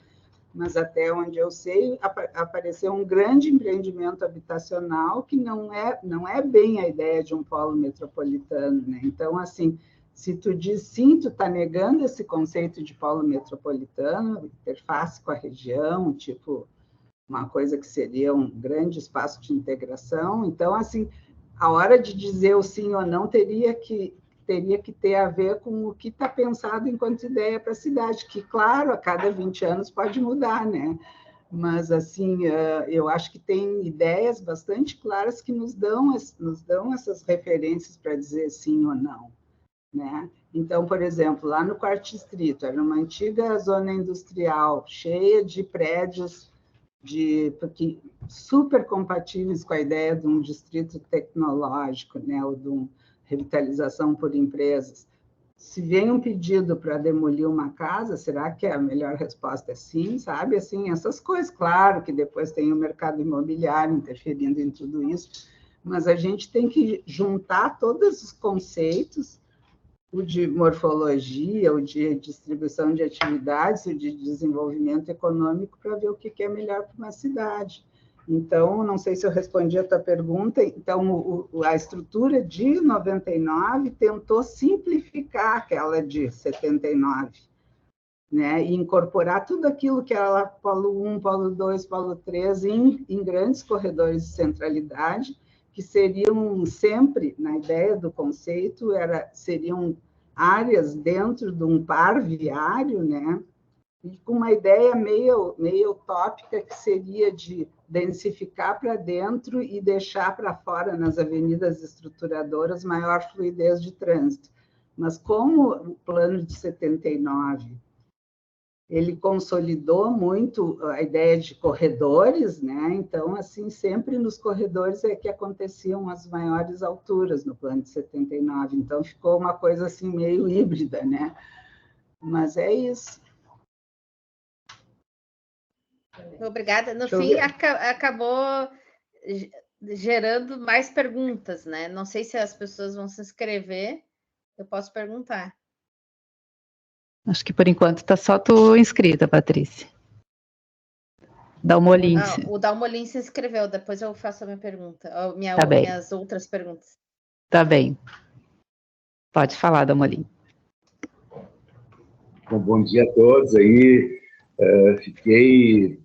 mas até onde eu sei, apareceu um grande empreendimento habitacional que não é bem a ideia de um polo metropolitano, né? Então, assim, se tu diz sim, tu está negando esse conceito de polo metropolitano, interface com a região, tipo, uma coisa que seria um grande espaço de integração. Então, assim, a hora de dizer o sim ou não teria que ter a ver com o que está pensado enquanto ideia para a cidade, que, claro, a cada 20 anos pode mudar, né? Mas, assim, eu acho que tem ideias bastante claras que nos dão essas referências para dizer sim ou não, né? Então, por exemplo, lá no Quarto Distrito, era uma antiga zona industrial, cheia de prédios super compatíveis com a ideia de um distrito tecnológico, né, ou de uma revitalização por empresas. Se vem um pedido para demolir uma casa, será que a melhor resposta é sim, sabe? Assim, essas coisas, claro que depois tem o mercado imobiliário interferindo em tudo isso, mas a gente tem que juntar todos os conceitos, o de morfologia, o de distribuição de atividades, o de desenvolvimento econômico, para ver o que é melhor para uma cidade. Então, não sei se eu respondi a tua pergunta. Então, a estrutura de 99 tentou simplificar aquela de 79, né? E incorporar tudo aquilo que era polo 1, polo 2, polo 3, em grandes corredores de centralidade, que seriam sempre, na ideia do conceito, seriam áreas dentro de um par viário, né? E com uma ideia meio utópica, que seria de densificar para dentro e deixar para fora, nas avenidas estruturadoras, maior fluidez de trânsito. Mas como o plano de 79 ele consolidou muito a ideia de corredores, né? Então, assim, sempre nos corredores é que aconteciam as maiores alturas no plano de 79. Então, ficou uma coisa assim meio híbrida, né? Mas é isso. Obrigada. No fim, acabou gerando mais perguntas, né? Não sei se as pessoas vão se inscrever. Eu posso perguntar. Acho que por enquanto está só tu inscrita, Patrícia. Dalmolin. O Dalmolin se inscreveu, depois eu faço a minha pergunta, Tá bem. minhas outras perguntas. Tá bem. Pode falar, Dalmolin. Bom dia a todos aí. Fiquei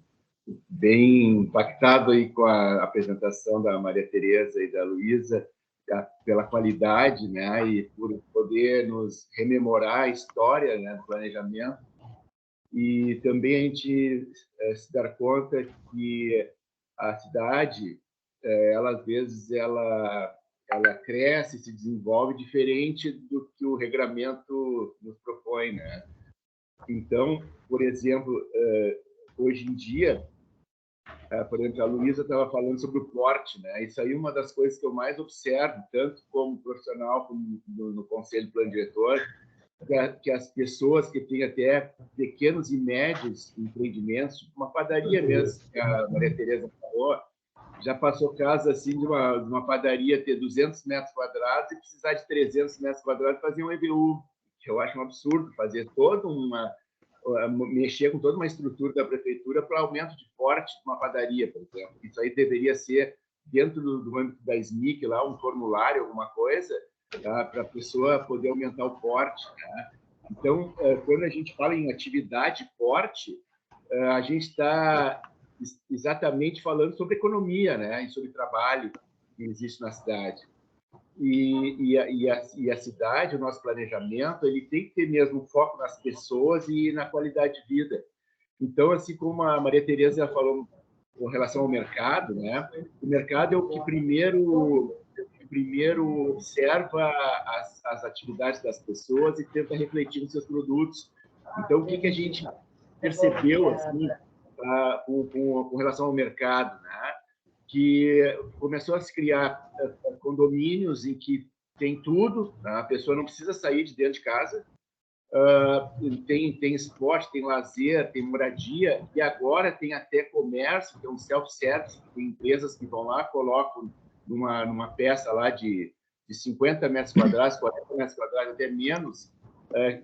bem impactado aí com a apresentação da Maria Tereza e da Luísa, pela qualidade, né, e por poder nos rememorar a história, né, do planejamento, e também a gente se dar conta que a cidade, ela às vezes ela cresce, se desenvolve diferente do que o regramento nos propõe, né? Então, por exemplo, hoje em dia, por exemplo, a Luísa estava falando sobre o porte, né? Isso aí é uma das coisas que eu mais observo, tanto como profissional, como no Conselho de Plano Diretor, que as pessoas que têm até pequenos e médios empreendimentos, tipo uma padaria mesmo, que a Maria Tereza falou, já passou caso assim de uma padaria ter 200 metros quadrados e precisar de 300 metros quadrados fazer um EBU, que eu acho um absurdo, fazer mexer com toda uma estrutura da prefeitura para aumento de porte de uma padaria, por exemplo. Isso aí deveria ser, dentro do âmbito da SMIC, lá, um formulário, alguma coisa, tá? Para a pessoa poder aumentar o porte, né? Então, quando a gente fala em atividade porte, a gente está exatamente falando sobre economia, né? E sobre trabalho que existe na cidade. E a cidade, o nosso planejamento, ele tem que ter mesmo foco nas pessoas e na qualidade de vida. Então, assim como a Maria Tereza falou com relação ao mercado, né? O mercado é o que primeiro observa as atividades das pessoas e tenta refletir nos seus produtos. Então, o que a gente percebeu assim, com relação ao mercado, né? Que começou a se criar condomínios em que tem tudo, né? A pessoa não precisa sair de dentro de casa, tem esporte, tem lazer, tem moradia, e agora tem até comércio, que é um self-service, tem empresas que vão lá, colocam numa peça lá de 50 metros quadrados, 40 metros quadrados, até menos,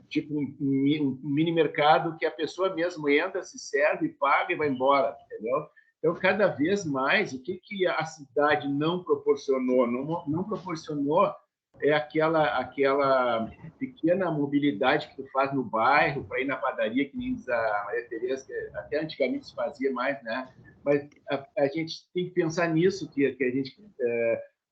tipo um mini mercado que a pessoa mesmo entra, se serve, paga e vai embora, entendeu? Então, cada vez mais, o que a cidade não proporcionou? Não proporcionou aquela pequena mobilidade que tu faz no bairro para ir na padaria, que nem diz a Maria Tereza, que até antigamente se fazia mais, né? Mas a gente tem que pensar nisso, que a gente...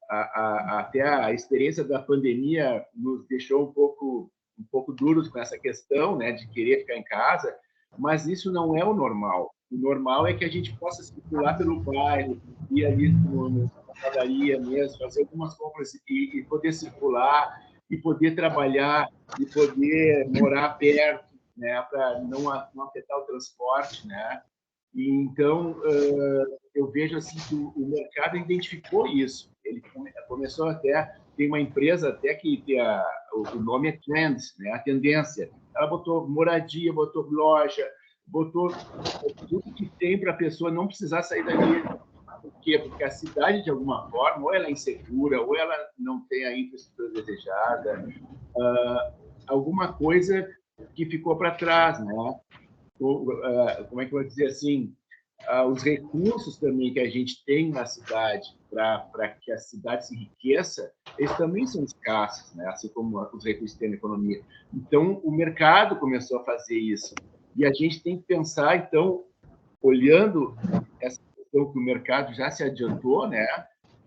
até a experiência da pandemia nos deixou um pouco duros com essa questão, né, de querer ficar em casa, mas isso não é o normal. O normal é que a gente possa circular pelo bairro, ir ali na padaria mesmo, fazer algumas compras e poder circular, e poder trabalhar, e poder morar perto, né, para não afetar o transporte, né? E então eu vejo assim que o mercado identificou isso. Ele começou até, tem uma empresa até que o nome é Trends, né? A tendência. Ela botou moradia, botou loja, botou tudo que tem para a pessoa não precisar sair dali. Por quê? Porque a cidade, de alguma forma, ou ela é insegura, ou ela não tem a infraestrutura desejada, alguma coisa que ficou para trás, né? Como é que eu vou dizer assim? Os recursos também que a gente tem na cidade para que a cidade se enriqueça, eles também são escassos, né? Assim como os recursos que tem na economia. Então, o mercado começou a fazer isso. E a gente tem que pensar, então, olhando essa questão que o mercado já se adiantou, né?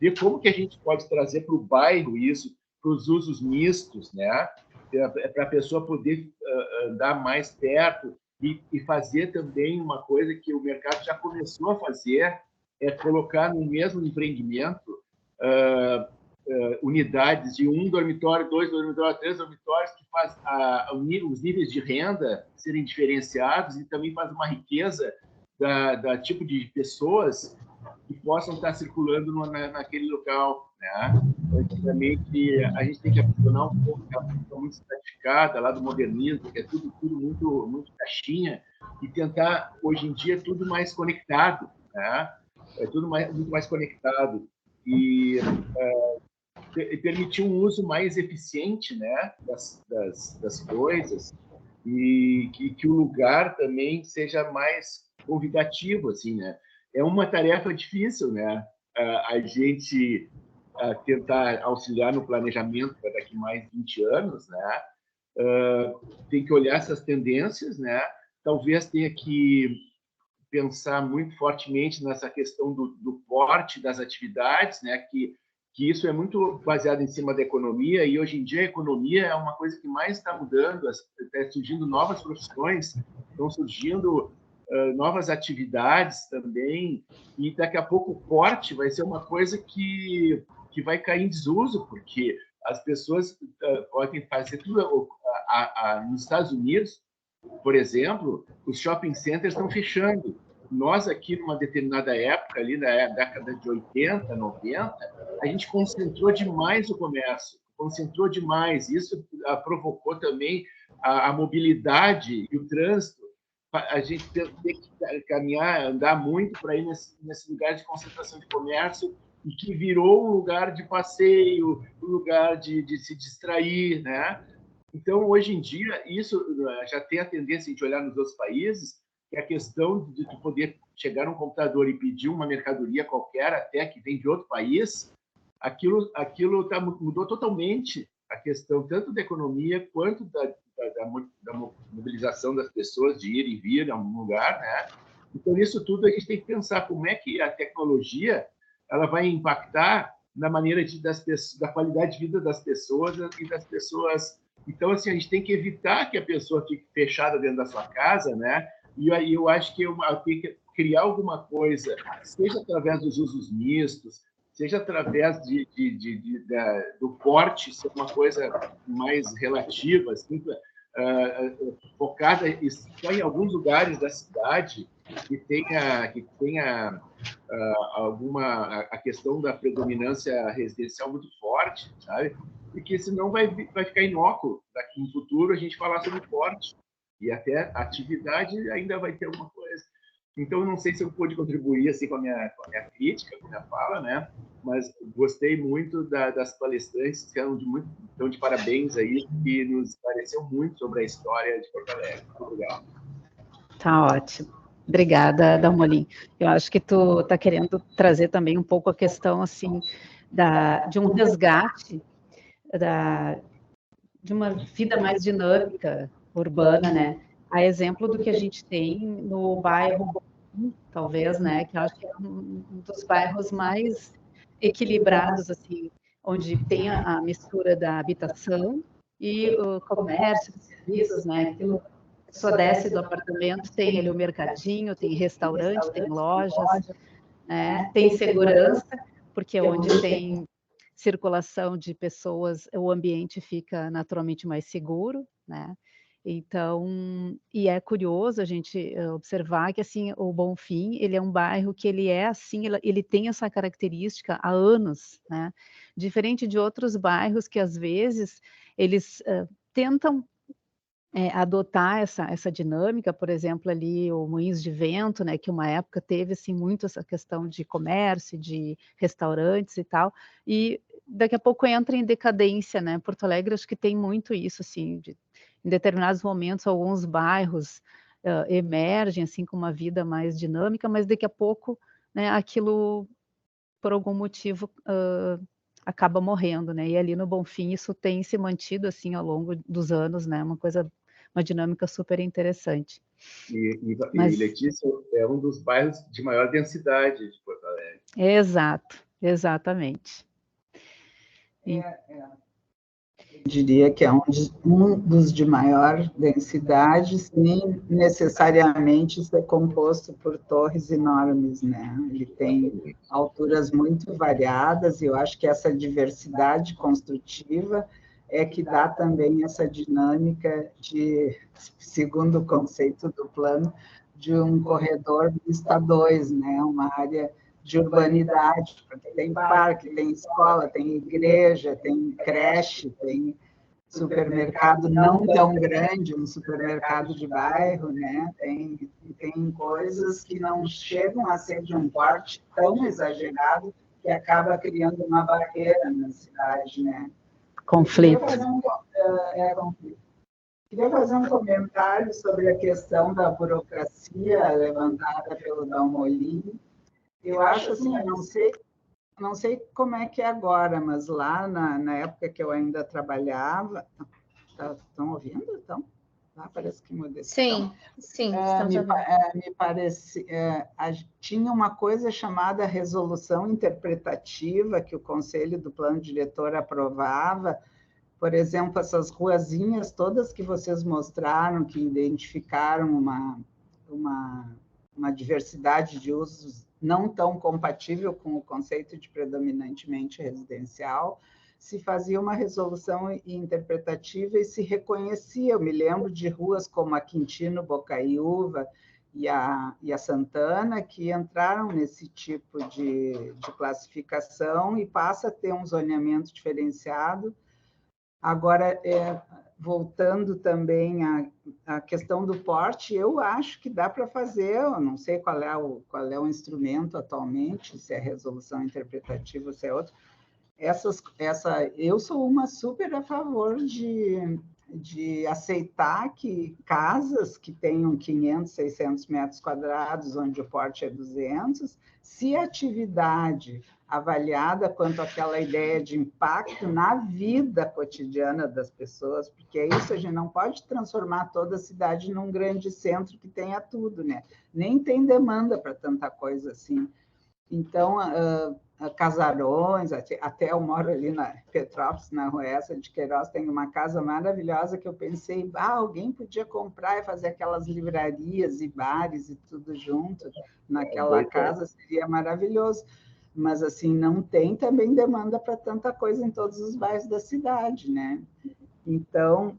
Ver como que a gente pode trazer para o bairro isso, para os usos mistos, né? Para a pessoa poder andar mais perto e fazer também uma coisa que o mercado já começou a fazer, é colocar no mesmo empreendimento unidades de 1 dormitório, 2 dormitórios, 3 dormitórios, que faz os níveis de renda serem diferenciados e também faz uma riqueza da tipo de pessoas que possam estar circulando naquele local, né? Antigamente, a gente tem que abandonar um pouco aquela questão muito estratificada lá do modernismo, que é tudo muito, muito caixinha, e tentar, hoje em dia, tudo mais conectado, né? É tudo muito mais conectado. E permitir um uso mais eficiente, né, das coisas, e que o lugar também seja mais convidativo, assim, né? É uma tarefa difícil, né? A gente tentar auxiliar no planejamento para daqui mais 20 anos, né? Tem que olhar essas tendências, né? Talvez tenha que pensar muito fortemente nessa questão do porte das atividades, né? Que isso é muito baseado em cima da economia, e hoje em dia a economia é uma coisa que mais está mudando, está surgindo novas profissões, estão surgindo novas atividades também, e daqui a pouco o porte vai ser uma coisa que vai cair em desuso, porque as pessoas podem fazer tudo. Nos Estados Unidos, por exemplo, os shopping centers estão fechando. Nós aqui, numa determinada época, ali na década de 80, 90, a gente concentrou demais o comércio, concentrou demais. Isso provocou também a mobilidade e o trânsito. A gente tem que caminhar, andar muito para ir nesse lugar de concentração de comércio, e que virou um lugar de passeio, um lugar de se distrair, né? Então, hoje em dia, isso já tem a tendência de olhar nos outros países, que a questão de tu poder chegar num computador e pedir uma mercadoria qualquer, até que vem de outro país, aquilo mudou totalmente a questão tanto da economia quanto da mobilização das pessoas de ir e vir a um lugar, né? Então, isso tudo a gente tem que pensar como é que a tecnologia ela vai impactar na maneira da qualidade de vida das pessoas e das pessoas. Então, assim, a gente tem que evitar que a pessoa fique fechada dentro da sua casa, né? E aí eu acho que eu tenho que criar alguma coisa, seja através dos usos mistos, seja através do porte ser uma coisa mais relativa, assim, focada só em alguns lugares da cidade que tenha a questão da predominância residencial muito forte, sabe? Porque senão vai ficar inócuo daqui no futuro a gente falar sobre porte, e até a atividade ainda vai ter alguma coisa. Então, eu não sei se eu pude contribuir assim, com a minha crítica, com a minha fala, né? Mas gostei muito das palestrantes, que estão de parabéns aí, que nos esclareceu muito sobre a história de Porto Alegre. Muito legal. Tá ótimo. Obrigada, Dalmolin. Eu acho que tu está querendo trazer também um pouco a questão assim de um resgate de uma vida mais dinâmica, urbana, né? A exemplo do que a gente tem no bairro, talvez, né? Que eu acho que é um dos bairros mais equilibrados, assim, onde tem a mistura da habitação e o comércio, os serviços, né? Que a pessoa desce do apartamento, tem ali o mercadinho, tem restaurante, tem lojas, né? Tem segurança, porque onde tem circulação de pessoas, o ambiente fica naturalmente mais seguro, né? Então, e é curioso a gente observar que, assim, o Bonfim, ele é um bairro que ele é assim, ele tem essa característica há anos, né? Diferente de outros bairros que, às vezes, eles tentam adotar essa dinâmica, por exemplo, ali o Moinhos de Vento, né, que uma época teve, assim, muito essa questão de comércio, de restaurantes e tal, e daqui a pouco entra em decadência, né? Porto Alegre acho que tem muito isso, assim, em determinados momentos alguns bairros emergem, assim, com uma vida mais dinâmica, mas daqui a pouco, né, aquilo, por algum motivo, acaba morrendo, né? E ali no Bonfim isso tem se mantido, assim, ao longo dos anos, né? Uma dinâmica super interessante. E Letícia é um dos bairros de maior densidade de Porto Alegre. Exato, exatamente. Eu diria que é um dos de maior densidade, sem necessariamente ser composto por torres enormes, né? Ele tem alturas muito variadas, e eu acho que essa diversidade construtiva é que dá também essa dinâmica de, segundo o conceito do plano, de um corredor vista 2, né? Uma área de urbanidade, porque tem parque, tem escola, tem igreja, tem creche, tem supermercado não tão grande, um supermercado de bairro, né? Tem coisas que não chegam a ser de um porte tão exagerado que acaba criando uma barreira na cidade, né? Conflito. Conflito. Queria fazer um comentário sobre a questão da burocracia levantada pelo Dalmolin. Eu acho assim, eu não sei como é que é agora, mas lá na época que eu ainda trabalhava, estão ouvindo? Então, parece que mudei. Sim, sim, estamos ouvindo. Me parece, tinha uma coisa chamada resolução interpretativa que o Conselho do Plano Diretor aprovava. Por exemplo, essas ruazinhas todas que vocês mostraram, que identificaram uma diversidade de usos não tão compatível com o conceito de predominantemente residencial, se fazia uma resolução interpretativa e se reconhecia. Eu me lembro de ruas como a Quintino Bocaiúva e a Santana, que entraram nesse tipo de classificação e passa a ter um zoneamento diferenciado. Agora, voltando também à questão do porte, eu acho que dá para fazer, eu não sei qual é o instrumento atualmente, se é resolução interpretativa ou se é outro. Eu sou uma super a favor de aceitar que casas que tenham 500, 600 metros quadrados, onde o porte é 200, se a atividade avaliada quanto àquela ideia de impacto na vida cotidiana das pessoas, porque é isso, a gente não pode transformar toda a cidade num grande centro que tenha tudo, né? Nem tem demanda para tanta coisa assim. Então, casarões, até eu moro ali na Petrópolis, na Rua Essa de Queiroz, tem uma casa maravilhosa que eu pensei, alguém podia comprar e fazer aquelas livrarias e bares e tudo junto naquela casa, seria maravilhoso. Mas, assim, não tem também demanda para tanta coisa em todos os bairros da cidade, né? Então,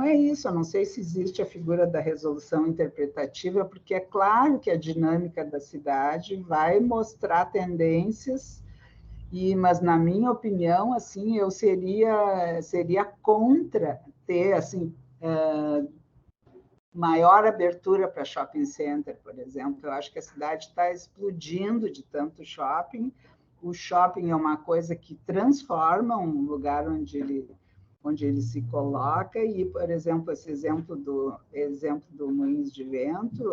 é isso. Eu não sei se existe a figura da resolução interpretativa, porque é claro que a dinâmica da cidade vai mostrar tendências, mas, na minha opinião, assim, eu seria contra ter assim, maior abertura para shopping center, por exemplo. Eu acho que a cidade está explodindo de tanto shopping. O shopping é uma coisa que transforma um lugar onde ele se coloca, e, por exemplo, esse exemplo do Moinhos de Vento,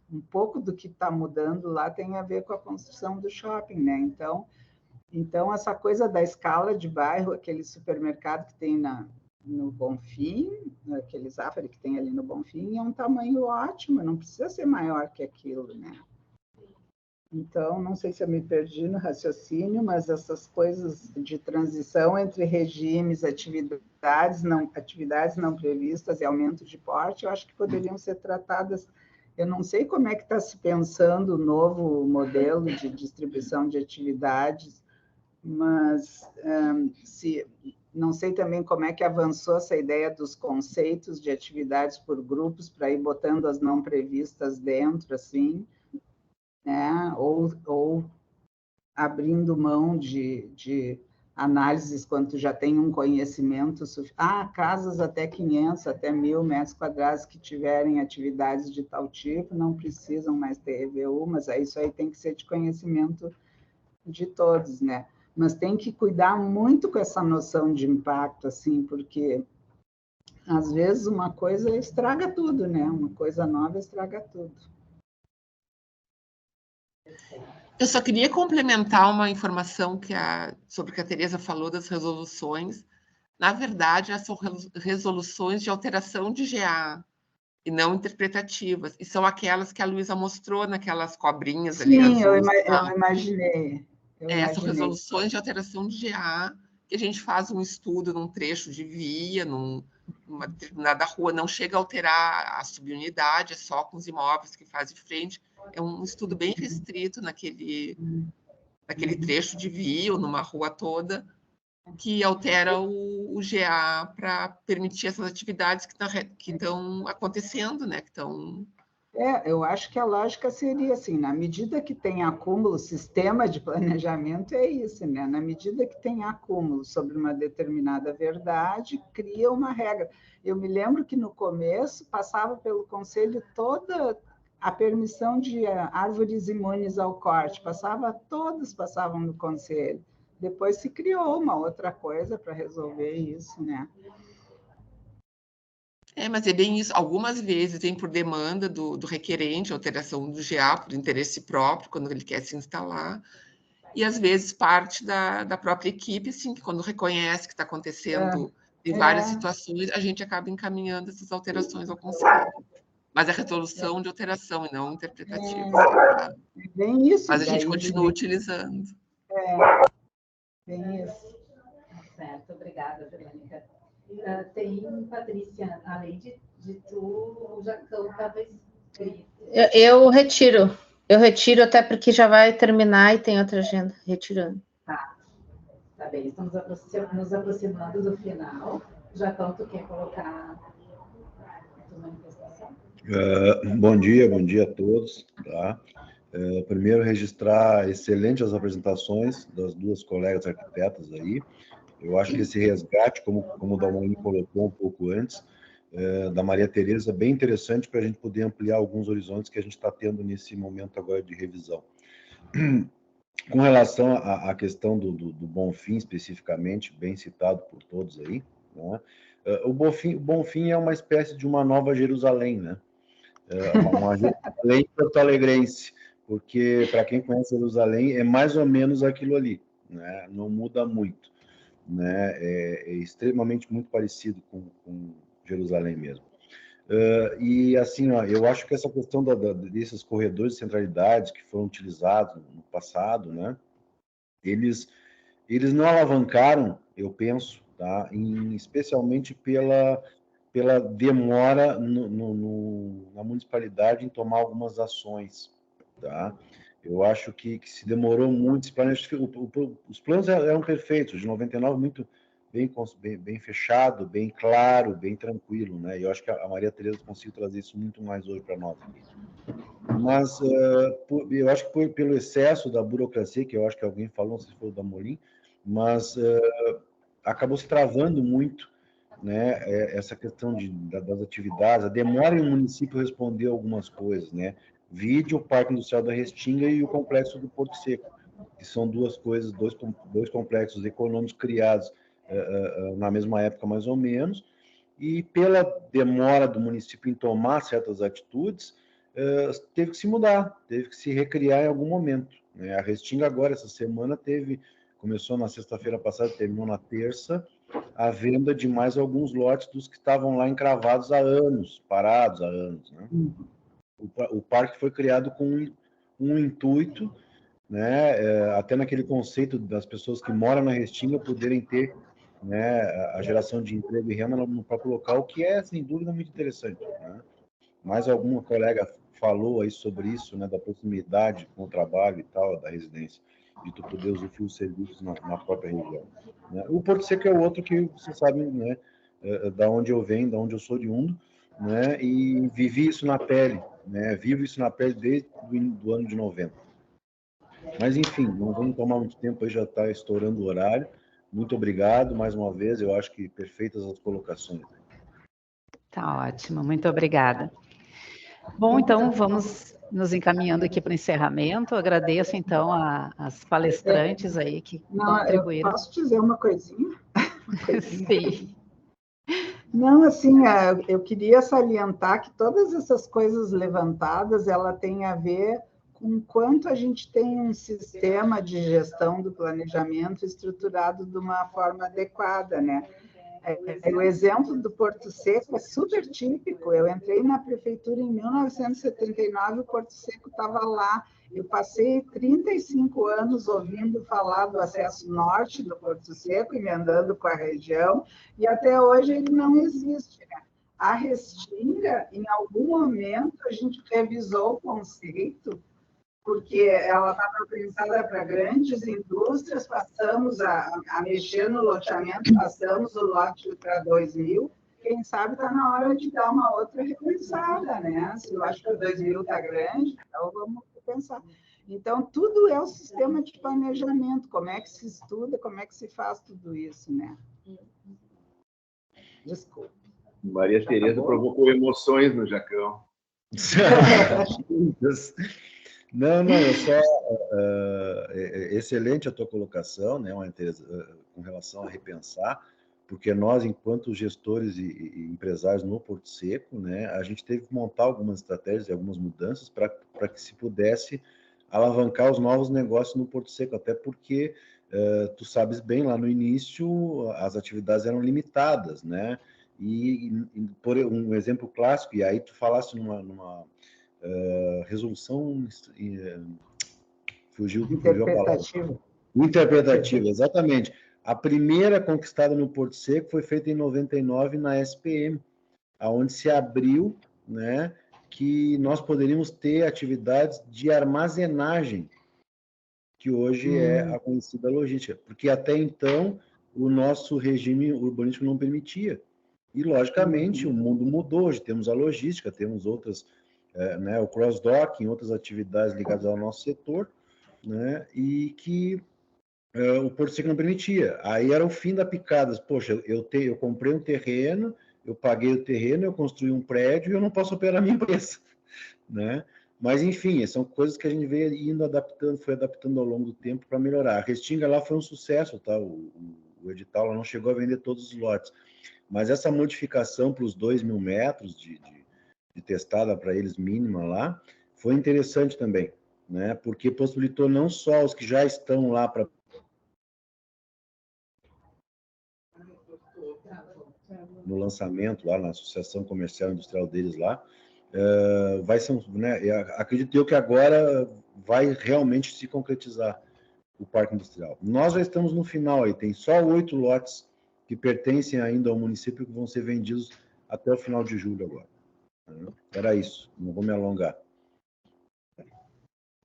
um pouco do que está mudando lá tem a ver com a construção do shopping, né? Então, essa coisa da escala de bairro, aquele supermercado que tem no Bonfim, aquele Zafari que tem ali no Bonfim, é um tamanho ótimo, não precisa ser maior que aquilo, né? Então, não sei se eu me perdi no raciocínio, mas essas coisas de transição entre regimes, atividades não previstas e aumento de porte, eu acho que poderiam ser tratadas. Eu não sei como é que está se pensando o novo modelo de distribuição de atividades, mas não sei também como é que avançou essa ideia dos conceitos de atividades por grupos para ir botando as não previstas dentro, assim, né? Ou abrindo mão de análises quando já tem um conhecimento casas até 500, até 1.000 metros quadrados que tiverem atividades de tal tipo, não precisam mais ter EVU, mas isso aí tem que ser de conhecimento de todos, né? Mas tem que cuidar muito com essa noção de impacto, assim, porque às vezes uma coisa estraga tudo, né? Uma coisa nova estraga tudo. Eu só queria complementar uma informação sobre o que a Tereza falou das resoluções. Na verdade, essas são resoluções de alteração de GA e não interpretativas. E são aquelas que a Luísa mostrou naquelas cobrinhas ali. Sim, eu imaginei. São resoluções de alteração de GA, que a gente faz um estudo num trecho de via, numa determinada rua, não chega a alterar a subunidade, é só com os imóveis que faz de frente. É um estudo bem restrito naquele trecho de via ou numa rua toda, que altera o GA para permitir essas atividades que estão acontecendo, né? Eu acho que a lógica seria assim, na medida que tem acúmulo, sistema de planejamento é isso, né? Na medida que tem acúmulo sobre uma determinada verdade, cria uma regra. Eu me lembro que no começo passava pelo conselho toda a permissão de árvores imunes ao corte, todas passavam no conselho. Depois se criou uma outra coisa para resolver isso, né? Mas é bem isso. Algumas vezes vem por demanda do requerente, alteração do GA, por interesse próprio, quando ele quer se instalar, e às vezes parte da própria equipe, assim, que quando reconhece que está acontecendo em várias situações, a gente acaba encaminhando essas alterações ao conselho. Mas é resolução de alteração e não interpretativa. Claro. Bem isso. Mas a gente continua utilizando. Bem isso. Certo, obrigada, Verônica. Tem, Patrícia, além de tu, o Jacão estava escrito. Eu retiro até porque já vai terminar e tem outra agenda. Retirando. Tá bem, estamos nos aproximando do final. Jacão, tu quer colocar a tua manifestação? Bom dia a todos. Tá? Primeiro, registrar excelentes apresentações das duas colegas arquitetas aí. Eu acho que esse resgate, como o Dalmoni colocou um pouco antes, da Maria Tereza, é bem interessante para a gente poder ampliar alguns horizontes que a gente está tendo nesse momento agora de revisão. Com relação à questão do Bonfim, especificamente, bem citado por todos aí, né? O Bonfim é uma espécie de uma nova Jerusalém, né? Uma Jerusalém porto-alegrense, porque, para quem conhece Jerusalém, é mais ou menos aquilo ali, né? Não muda muito. Né, é extremamente muito parecido com Jerusalém mesmo. E assim, eu acho que essa questão desses corredores de centralidade que foram utilizados no passado, né, eles não alavancaram, eu penso, tá, especialmente pela demora na municipalidade em tomar algumas ações, tá? Eu acho que se demorou muito. Os planos eram perfeitos, de 99, muito bem fechado, bem claro, bem tranquilo, né? E eu acho que a Maria Tereza conseguiu trazer isso muito mais hoje para nós. Mas eu acho que pelo excesso da burocracia, que eu acho que alguém falou, não sei se foi o Dalmoni, mas acabou se travando muito, né? Essa questão das atividades, a demora em o município responder algumas coisas, né? Vide o Parque Industrial da Restinga e o Complexo do Porto Seco, que são duas coisas, dois complexos econômicos criados na mesma época, mais ou menos, e pela demora do município em tomar certas atitudes, teve que se mudar, teve que se recriar em algum momento, né? A Restinga agora, essa semana, começou na sexta-feira passada, terminou na terça, a venda de mais alguns lotes dos que estavam lá encravados há anos, parados há anos, né? O parque foi criado com um intuito, né, até naquele conceito das pessoas que moram na Restinga poderem ter, né, a geração de emprego e renda no próprio local, que é, sem dúvida, muito interessante, né? Mais alguma colega falou aí sobre isso, né, da proximidade com o trabalho e tal, da residência, de tu poder usufruir os serviços na própria região, né? O Porto Seco é o outro que vocês sabem, né, da onde eu venho, da onde eu sou oriundo, né, e vivi isso na pele, né, vivo isso na pele desde o ano de 90. Mas, enfim, não vamos tomar muito tempo, aí já está estourando o horário. Muito obrigado, mais uma vez, eu acho que perfeitas as colocações. Tá ótimo, muito obrigada. Bom, então vamos nos encaminhando aqui para o encerramento. Eu agradeço, então, as palestrantes aí que contribuíram. Eu posso dizer uma coisinha? Sim. Não, assim, eu queria salientar que todas essas coisas levantadas, ela tem a ver com quanto a gente tem um sistema de gestão do planejamento estruturado de uma forma adequada, né? O exemplo do Porto Seco é super típico. Eu entrei na prefeitura em 1979, o Porto Seco estava lá. Eu passei 35 anos ouvindo falar do acesso norte do Porto Seco, emendando com a região, e até hoje ele não existe, né? A Restinga, em algum momento, a gente revisou o conceito, porque ela estava pensada para grandes indústrias, passamos a mexer no loteamento, passamos o lote para 2.000, quem sabe está na hora de dar uma outra repensada, né? Se eu acho que o 2.000 está grande, então vamos pensar. Então, tudo é o sistema de planejamento, como é que se estuda, como é que se faz tudo isso, né? Desculpa. Maria Tereza provocou emoções no Jacão. Não, eu só... excelente a tua colocação, né, com relação a repensar, porque nós, enquanto gestores e empresários no Porto Seco, né, a gente teve que montar algumas estratégias e algumas mudanças para que se pudesse alavancar os novos negócios no Porto Seco, até porque, tu sabes bem, lá no início as atividades eram limitadas, né? E por um exemplo clássico, e aí tu falaste numa resolução, fugiu a palavra. Interpretativa, exatamente. A primeira conquistada no Porto Seco foi feita em 99 na SPM, aonde se abriu, né, que nós poderíamos ter atividades de armazenagem, que hoje é a conhecida logística, porque até então o nosso regime urbanístico não permitia. E, logicamente, o mundo mudou, hoje temos a logística, temos outras, né, o cross-docking, outras atividades ligadas ao nosso setor, né, e que o Porto Seco não permitia. Aí era o fim da picada. Poxa, eu comprei um terreno, eu paguei o terreno, eu construí um prédio e eu não posso operar a minha empresa, né? Mas, enfim, são coisas que a gente veio indo adaptando, foi adaptando ao longo do tempo para melhorar. A Restinga lá foi um sucesso, tá? O edital lá não chegou a vender todos os lotes. Mas essa modificação para os 2.000 metros de testada para eles mínima lá, foi interessante também, né? Porque possibilitou não só os que já estão lá para no lançamento lá na Associação Comercial e Industrial deles lá, vai ser, né, acredito eu que agora vai realmente se concretizar o parque industrial. Nós já estamos no final aí, tem só 8 lotes que pertencem ainda ao município que vão ser vendidos até o final de julho agora. Era isso, não vou me alongar.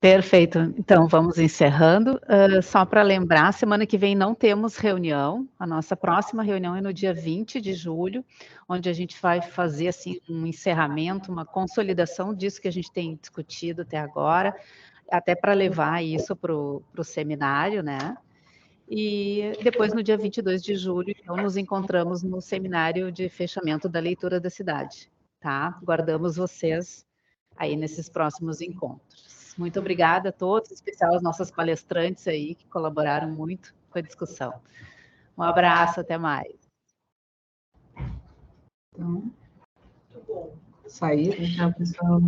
Perfeito. Então, vamos encerrando. Só para lembrar, semana que vem não temos reunião. A nossa próxima reunião é no dia 20 de julho, onde a gente vai fazer assim, um encerramento, uma consolidação disso que a gente tem discutido até agora, até para levar isso para o seminário, né? E depois, no dia 22 de julho, então, nos encontramos no seminário de fechamento da leitura da cidade, tá? Guardamos vocês aí nesses próximos encontros. Muito obrigada a todos, em especial as nossas palestrantes aí, que colaboraram muito com a discussão. Um abraço, até mais. Então, sair. Tchau, pessoal.